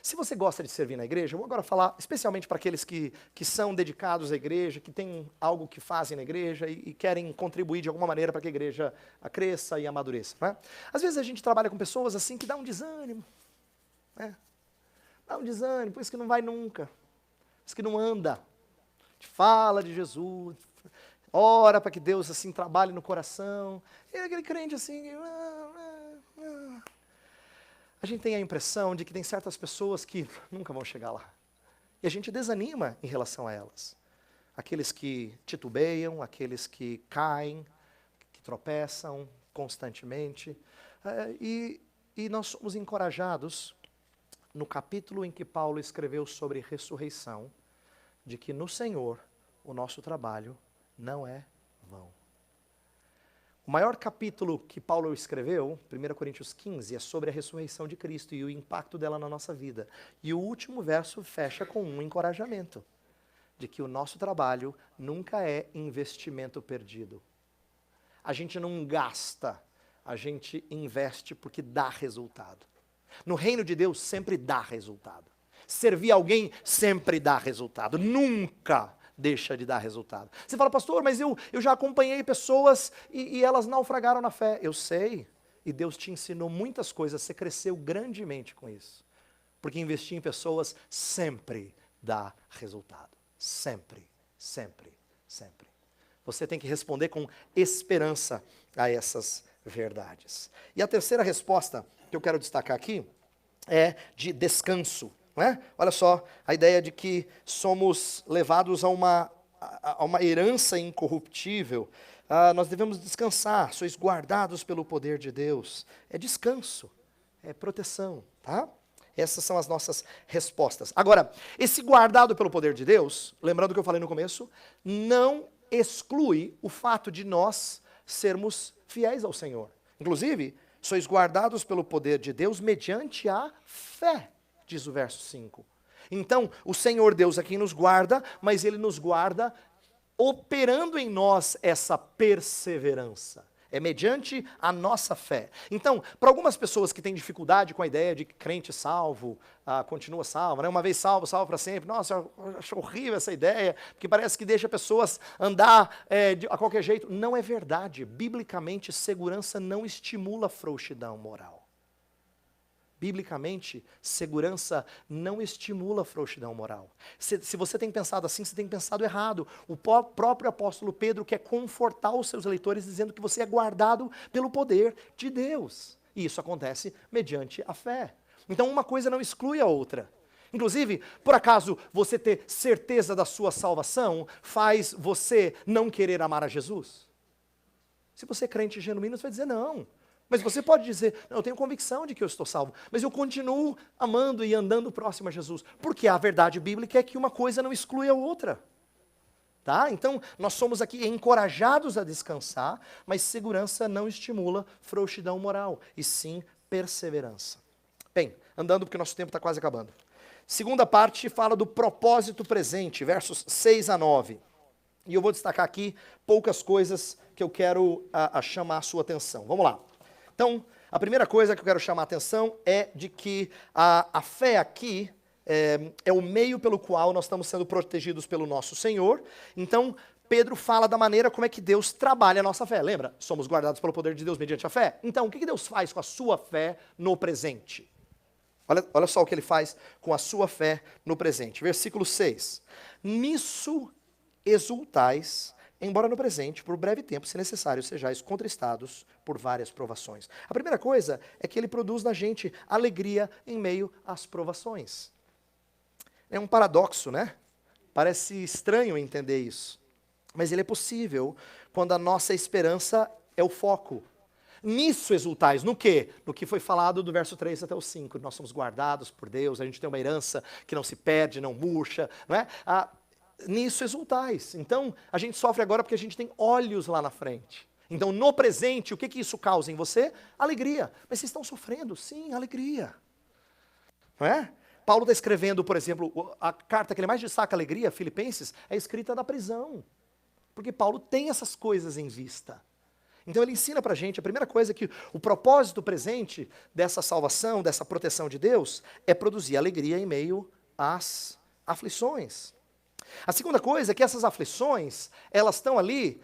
Se você gosta de servir na igreja, eu vou agora falar especialmente para aqueles que são dedicados à igreja, que têm algo que fazem na igreja e querem contribuir de alguma maneira para que a igreja cresça e amadureça. Né? Às vezes a gente trabalha com pessoas assim que dá um desânimo. Né? Dá um desânimo, por isso que não vai nunca. Por isso que não anda. A gente fala de Jesus, ora para que Deus assim trabalhe no coração. E aquele crente assim... A gente tem a impressão de que tem certas pessoas que nunca vão chegar lá. E a gente desanima em relação a elas. Aqueles que titubeiam, aqueles que caem, que tropeçam constantemente. E nós somos encorajados, no capítulo em que Paulo escreveu sobre ressurreição, de que no Senhor o nosso trabalho não é vão. O maior capítulo que Paulo escreveu, 1 Coríntios 15, é sobre a ressurreição de Cristo e o impacto dela na nossa vida. E o último verso fecha com um encorajamento, de que o nosso trabalho nunca é investimento perdido. A gente não gasta, a gente investe porque dá resultado. No reino de Deus sempre dá resultado. Servir alguém sempre dá resultado, nunca deixa de dar resultado. Você fala, pastor, mas eu já acompanhei pessoas e elas naufragaram na fé. Eu sei, e Deus te ensinou muitas coisas, você cresceu grandemente com isso. Porque investir em pessoas sempre dá resultado. Sempre, sempre, sempre. Você tem que responder com esperança a essas verdades. E a terceira resposta que eu quero destacar aqui é de descanso. Não é? Olha só, a ideia de que somos levados a uma herança incorruptível. Nós devemos descansar, sois guardados pelo poder de Deus. É descanso, é proteção, tá? Essas são as nossas respostas. Agora, esse guardado pelo poder de Deus, lembrando o que eu falei no começo, não exclui o fato de nós sermos fiéis ao Senhor. Inclusive, sois guardados pelo poder de Deus mediante a fé, diz o verso 5. Então, o Senhor Deus aqui nos guarda, mas Ele nos guarda operando em nós essa perseverança. É mediante a nossa fé. Então, para algumas pessoas que têm dificuldade com a ideia de que crente salvo, continua salvo, né? Uma vez salvo, salvo para sempre. Nossa, eu acho horrível essa ideia, porque parece que deixa pessoas andar a qualquer jeito. Não é verdade. Biblicamente, segurança não estimula frouxidão moral. Biblicamente, segurança não estimula a frouxidão moral. Se você tem pensado assim, você tem pensado errado. O próprio apóstolo Pedro quer confortar os seus leitores dizendo que você é guardado pelo poder de Deus. E isso acontece mediante a fé. Então uma coisa não exclui a outra. Inclusive, por acaso você ter certeza da sua salvação faz você não querer amar a Jesus? Se você é crente genuíno, você vai dizer não. Mas você pode dizer, não, eu tenho convicção de que eu estou salvo, mas eu continuo amando e andando próximo a Jesus. Porque a verdade bíblica é que uma coisa não exclui a outra. Tá? Então, nós somos aqui encorajados a descansar, mas segurança não estimula frouxidão moral, e sim perseverança. Bem, andando porque nosso tempo está quase acabando. Segunda parte fala do propósito presente, versos 6 a 9. E eu vou destacar aqui poucas coisas que eu quero chamar a sua atenção. Vamos lá. Então, a primeira coisa que eu quero chamar a atenção é de que a fé aqui é o meio pelo qual nós estamos sendo protegidos pelo nosso Senhor. Então, Pedro fala da maneira como é que Deus trabalha a nossa fé. Lembra? Somos guardados pelo poder de Deus mediante a fé. Então, o que Deus faz com a sua fé no presente? Olha só o que ele faz com a sua fé no presente. Versículo 6. Nisso exultais, embora no presente, por breve tempo, se necessário, sejais contristados por várias provações. A primeira coisa é que ele produz na gente alegria em meio às provações. É um paradoxo, né? Parece estranho entender isso. Mas ele é possível quando a nossa esperança é o foco. Nisso exultais, no quê? No que foi falado do verso 3 até o 5. Nós somos guardados por Deus, a gente tem uma herança que não se perde, não murcha, não é? Nisso exultais. Então, a gente sofre agora porque a gente tem olhos lá na frente. Então, no presente, o que isso causa em você? Alegria. Mas vocês estão sofrendo? Sim, alegria. Não é? Paulo está escrevendo, por exemplo, a carta que ele mais destaca alegria, Filipenses, é escrita da prisão. Porque Paulo tem essas coisas em vista. Então ele ensina para a gente, a primeira coisa é que o propósito presente dessa salvação, dessa proteção de Deus, é produzir alegria em meio às aflições. A segunda coisa é que essas aflições, elas estão ali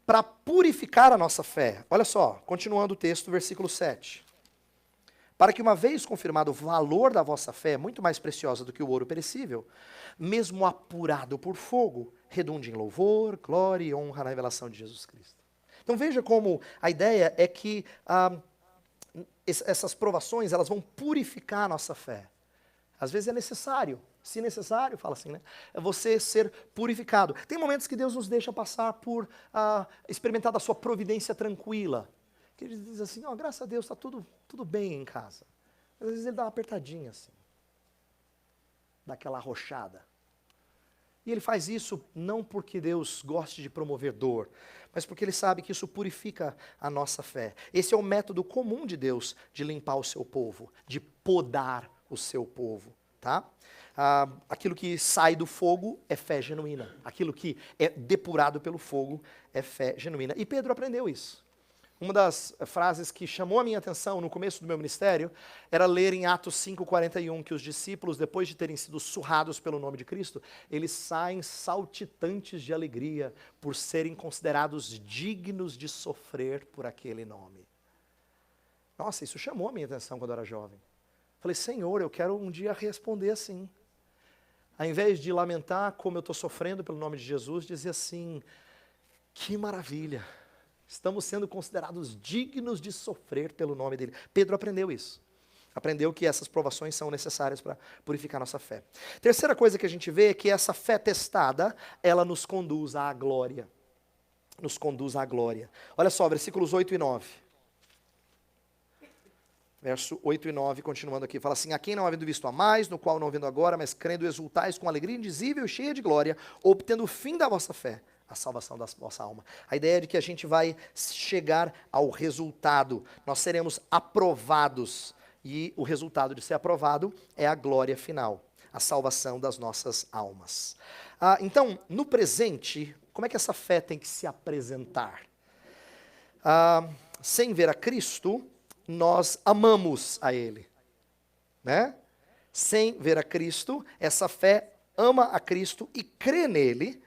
para purificar a nossa fé. Olha só, continuando o texto, versículo 7. Para que uma vez confirmado o valor da vossa fé, muito mais preciosa do que o ouro perecível, mesmo apurado por fogo, redunde em louvor, glória e honra na revelação de Jesus Cristo. Então veja como a ideia é que essas provações, elas vão purificar a nossa fé. Às vezes é necessário, se necessário, fala assim, né? É você ser purificado. Tem momentos que Deus nos deixa passar por experimentar da sua providência tranquila. Que ele diz assim, graças a Deus está tudo bem em casa. Às vezes ele dá uma apertadinha assim. Dá aquela arrochada. E ele faz isso não porque Deus goste de promover dor, mas porque ele sabe que isso purifica a nossa fé. Esse é o método comum de Deus de limpar o seu povo, de podar o seu povo, tá? Aquilo que sai do fogo é fé genuína. Aquilo que é depurado pelo fogo é fé genuína. E Pedro aprendeu isso. Uma das frases que chamou a minha atenção no começo do meu ministério era ler em Atos 5:41 que os discípulos, depois de terem sido surrados pelo nome de Cristo, eles saem saltitantes de alegria por serem considerados dignos de sofrer por aquele nome. Nossa, isso chamou a minha atenção quando eu era jovem. Falei, Senhor, eu quero um dia responder assim. Ao invés de lamentar como eu estou sofrendo pelo nome de Jesus, dizer assim, que maravilha, estamos sendo considerados dignos de sofrer pelo nome dele. Pedro aprendeu isso. Aprendeu que essas provações são necessárias para purificar nossa fé. Terceira coisa que a gente vê é que essa fé testada, ela nos conduz à glória. Nos conduz à glória. Olha só, versículos 8 e 9. Verso 8 e 9, continuando aqui, fala assim, a quem não havendo visto a mais, no qual não vendo agora, mas crendo exultais com alegria indizível e cheia de glória, obtendo o fim da vossa fé, a salvação da vossa alma. A ideia é de que a gente vai chegar ao resultado, nós seremos aprovados, e o resultado de ser aprovado é a glória final, a salvação das nossas almas. Então, no presente, como é que essa fé tem que se apresentar? Sem ver a Cristo, nós amamos a Ele, né? Sem ver a Cristo, essa fé ama a Cristo e crê nele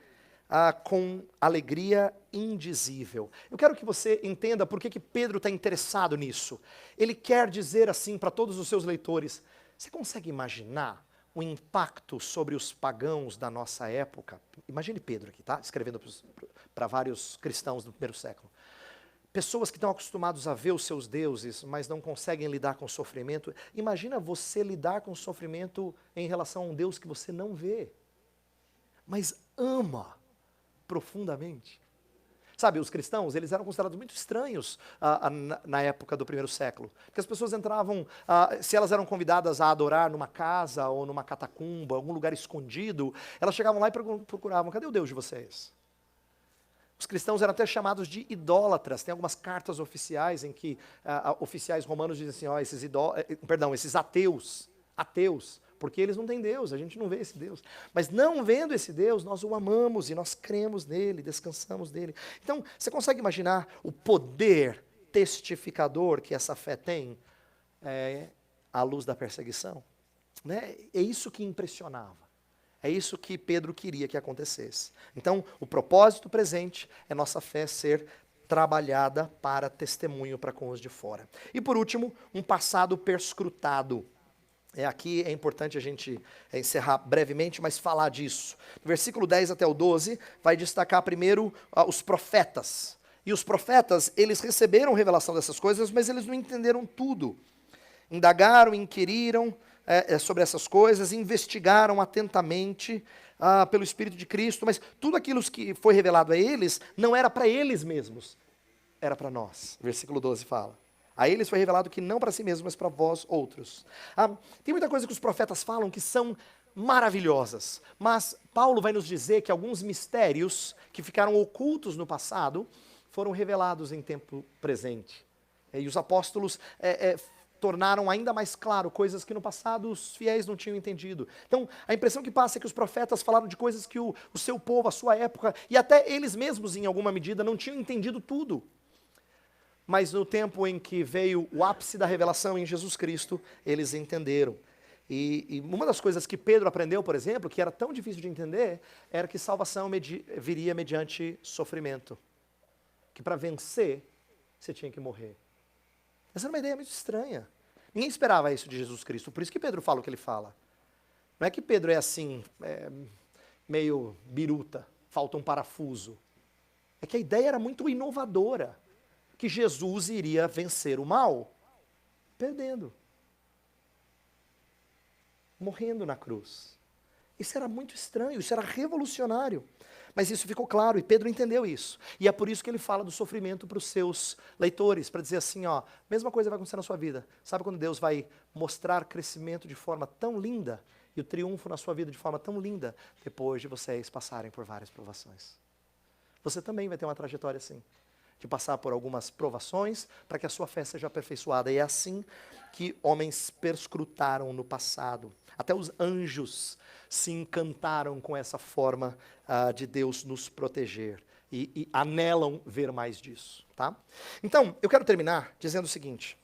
com alegria indizível. Eu quero que você entenda por que Pedro está interessado nisso. Ele quer dizer assim para todos os seus leitores, você consegue imaginar o impacto sobre os pagãos da nossa época? Imagine Pedro aqui, tá? Escrevendo para vários cristãos do primeiro século. Pessoas que estão acostumados a ver os seus deuses, mas não conseguem lidar com o sofrimento. Imagina você lidar com o sofrimento em relação a um Deus que você não vê, mas ama profundamente. Sabe, os cristãos, eles eram considerados muito estranhos na época do primeiro século. Porque as pessoas entravam, se elas eram convidadas a adorar numa casa ou numa catacumba, algum lugar escondido, elas chegavam lá e procuravam, cadê o Deus de vocês? Os cristãos eram até chamados de idólatras. Tem algumas cartas oficiais em que oficiais romanos dizem assim, esses ateus, porque eles não têm Deus, a gente não vê esse Deus. Mas não vendo esse Deus, nós o amamos e nós cremos nele, descansamos nele. Então, você consegue imaginar o poder testificador que essa fé tem à luz da perseguição? Né? É isso que impressionava. É isso que Pedro queria que acontecesse. Então, o propósito presente é nossa fé ser trabalhada para testemunho para com os de fora. E por último, um passado perscrutado. Aqui é importante a gente encerrar brevemente, mas falar disso. No versículo 10 até o 12, vai destacar primeiro os profetas. E os profetas, eles receberam revelação dessas coisas, mas eles não entenderam tudo. Indagaram, inquiriram sobre essas coisas, investigaram atentamente pelo Espírito de Cristo, mas tudo aquilo que foi revelado a eles, não era para eles mesmos, era para nós. Versículo 12 fala. A eles foi revelado que não para si mesmos, mas para vós outros. Tem muita coisa que os profetas falam que são maravilhosas, mas Paulo vai nos dizer que alguns mistérios que ficaram ocultos no passado foram revelados em tempo presente. E os apóstolos tornaram ainda mais claro coisas que no passado os fiéis não tinham entendido. Então, a impressão que passa é que os profetas falaram de coisas que o seu povo, a sua época, e até eles mesmos, em alguma medida, não tinham entendido tudo. Mas no tempo em que veio o ápice da revelação em Jesus Cristo, eles entenderam. E uma das coisas que Pedro aprendeu, por exemplo, que era tão difícil de entender, era que salvação viria mediante sofrimento. Que para vencer, você tinha que morrer. Essa era uma ideia muito estranha. Ninguém esperava isso de Jesus Cristo. Por isso que Pedro fala o que ele fala. Não é que Pedro é assim, meio biruta, falta um parafuso. É que a ideia era muito inovadora. Que Jesus iria vencer o mal, perdendo. Morrendo na cruz. Isso era muito estranho, isso era revolucionário. Mas isso ficou claro e Pedro entendeu isso. E é por isso que ele fala do sofrimento para os seus leitores, para dizer assim, mesma coisa vai acontecer na sua vida. Sabe quando Deus vai mostrar crescimento de forma tão linda e o triunfo na sua vida de forma tão linda, depois de vocês passarem por várias provações. Você também vai ter uma trajetória assim, de passar por algumas provações para que a sua fé seja aperfeiçoada. E é assim que homens perscrutaram no passado. Até os anjos se encantaram com essa forma de Deus nos proteger e anelam ver mais disso. Tá? Então, eu quero terminar dizendo o seguinte.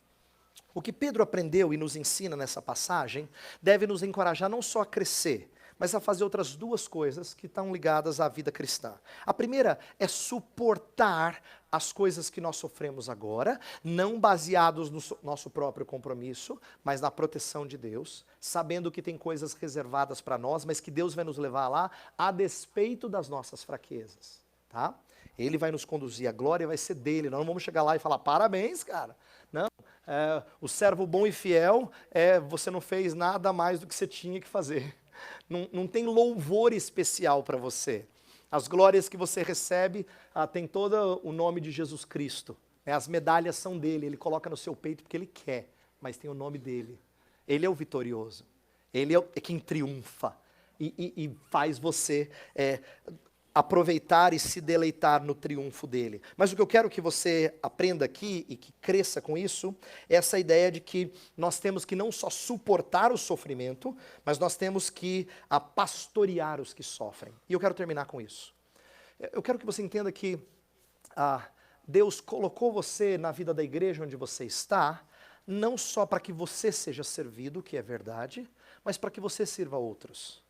O que Pedro aprendeu e nos ensina nessa passagem deve nos encorajar não só a crescer, mas a fazer outras duas coisas que estão ligadas à vida cristã. A primeira é suportar as coisas que nós sofremos agora, não baseados no nosso próprio compromisso, mas na proteção de Deus, sabendo que tem coisas reservadas para nós, mas que Deus vai nos levar lá a despeito das nossas fraquezas, tá? Ele vai nos conduzir, a glória vai ser dele, nós não vamos chegar lá e falar, parabéns, cara. Não, o servo bom e fiel, você não fez nada mais do que você tinha que fazer. Não tem louvor especial para você. As glórias que você recebe tem todo o nome de Jesus Cristo. As medalhas são dele, ele coloca no seu peito porque ele quer, mas tem o nome dele. Ele é o vitorioso, ele é quem triunfa e faz você aproveitar e se deleitar no triunfo dele. Mas o que eu quero que você aprenda aqui e que cresça com isso, é essa ideia de que nós temos que não só suportar o sofrimento, mas nós temos que pastorear os que sofrem. E eu quero terminar com isso. Eu quero que você entenda que Deus colocou você na vida da igreja onde você está, não só para que você seja servido, que é verdade, mas para que você sirva a outros.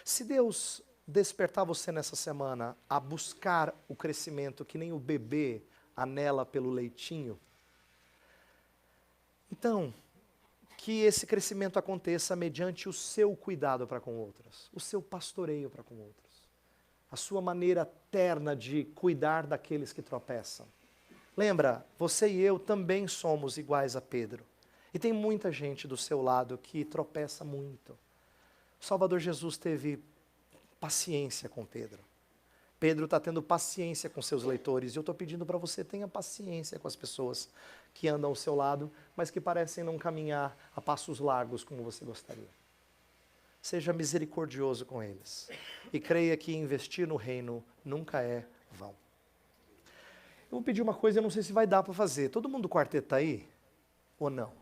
Se Deus despertar você nessa semana a buscar o crescimento que nem o bebê anela pelo leitinho, então, que esse crescimento aconteça mediante o seu cuidado para com outros, o seu pastoreio para com outros, a sua maneira terna de cuidar daqueles que tropeçam. Lembra, você e eu também somos iguais a Pedro, e tem muita gente do seu lado que tropeça muito. O Salvador Jesus teve paciência com Pedro. Pedro está tendo paciência com seus leitores, e eu estou pedindo para você, tenha paciência com as pessoas que andam ao seu lado, mas que parecem não caminhar a passos largos como você gostaria. Seja misericordioso com eles, e creia que investir no reino nunca é vão. Eu vou pedir uma coisa, eu não sei se vai dar para fazer. Todo mundo do quarteto está aí? Ou não?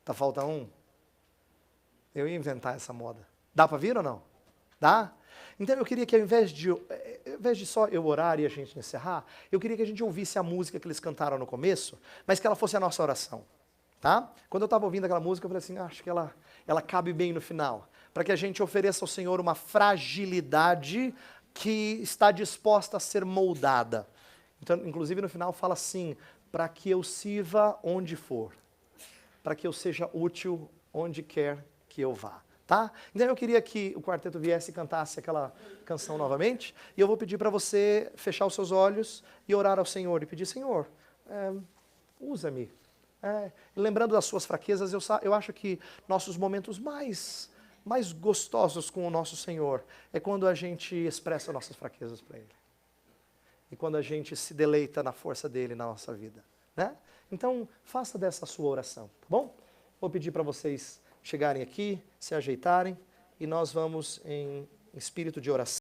Tá falta um? Eu ia inventar essa moda. Dá para vir ou não? Dá? Então eu queria que ao invés de só eu orar e a gente encerrar, eu queria que a gente ouvisse a música que eles cantaram no começo, mas que ela fosse a nossa oração. Tá? Quando eu estava ouvindo aquela música, eu falei assim, acho que ela cabe bem no final. Para que a gente ofereça ao Senhor uma fragilidade que está disposta a ser moldada. Então, inclusive no final fala assim, para que eu sirva onde for. Para que eu seja útil onde quer que eu vá, tá? Então eu queria que o quarteto viesse e cantasse aquela canção novamente, e eu vou pedir para você fechar os seus olhos e orar ao Senhor, e pedir, Senhor, usa-me. Lembrando das suas fraquezas, eu acho que nossos momentos mais gostosos com o nosso Senhor é quando a gente expressa nossas fraquezas para Ele. E quando a gente se deleita na força dEle na nossa vida, né? Então, faça dessa a sua oração, tá bom? Vou pedir para vocês chegarem aqui, se ajeitarem, e nós vamos em espírito de oração.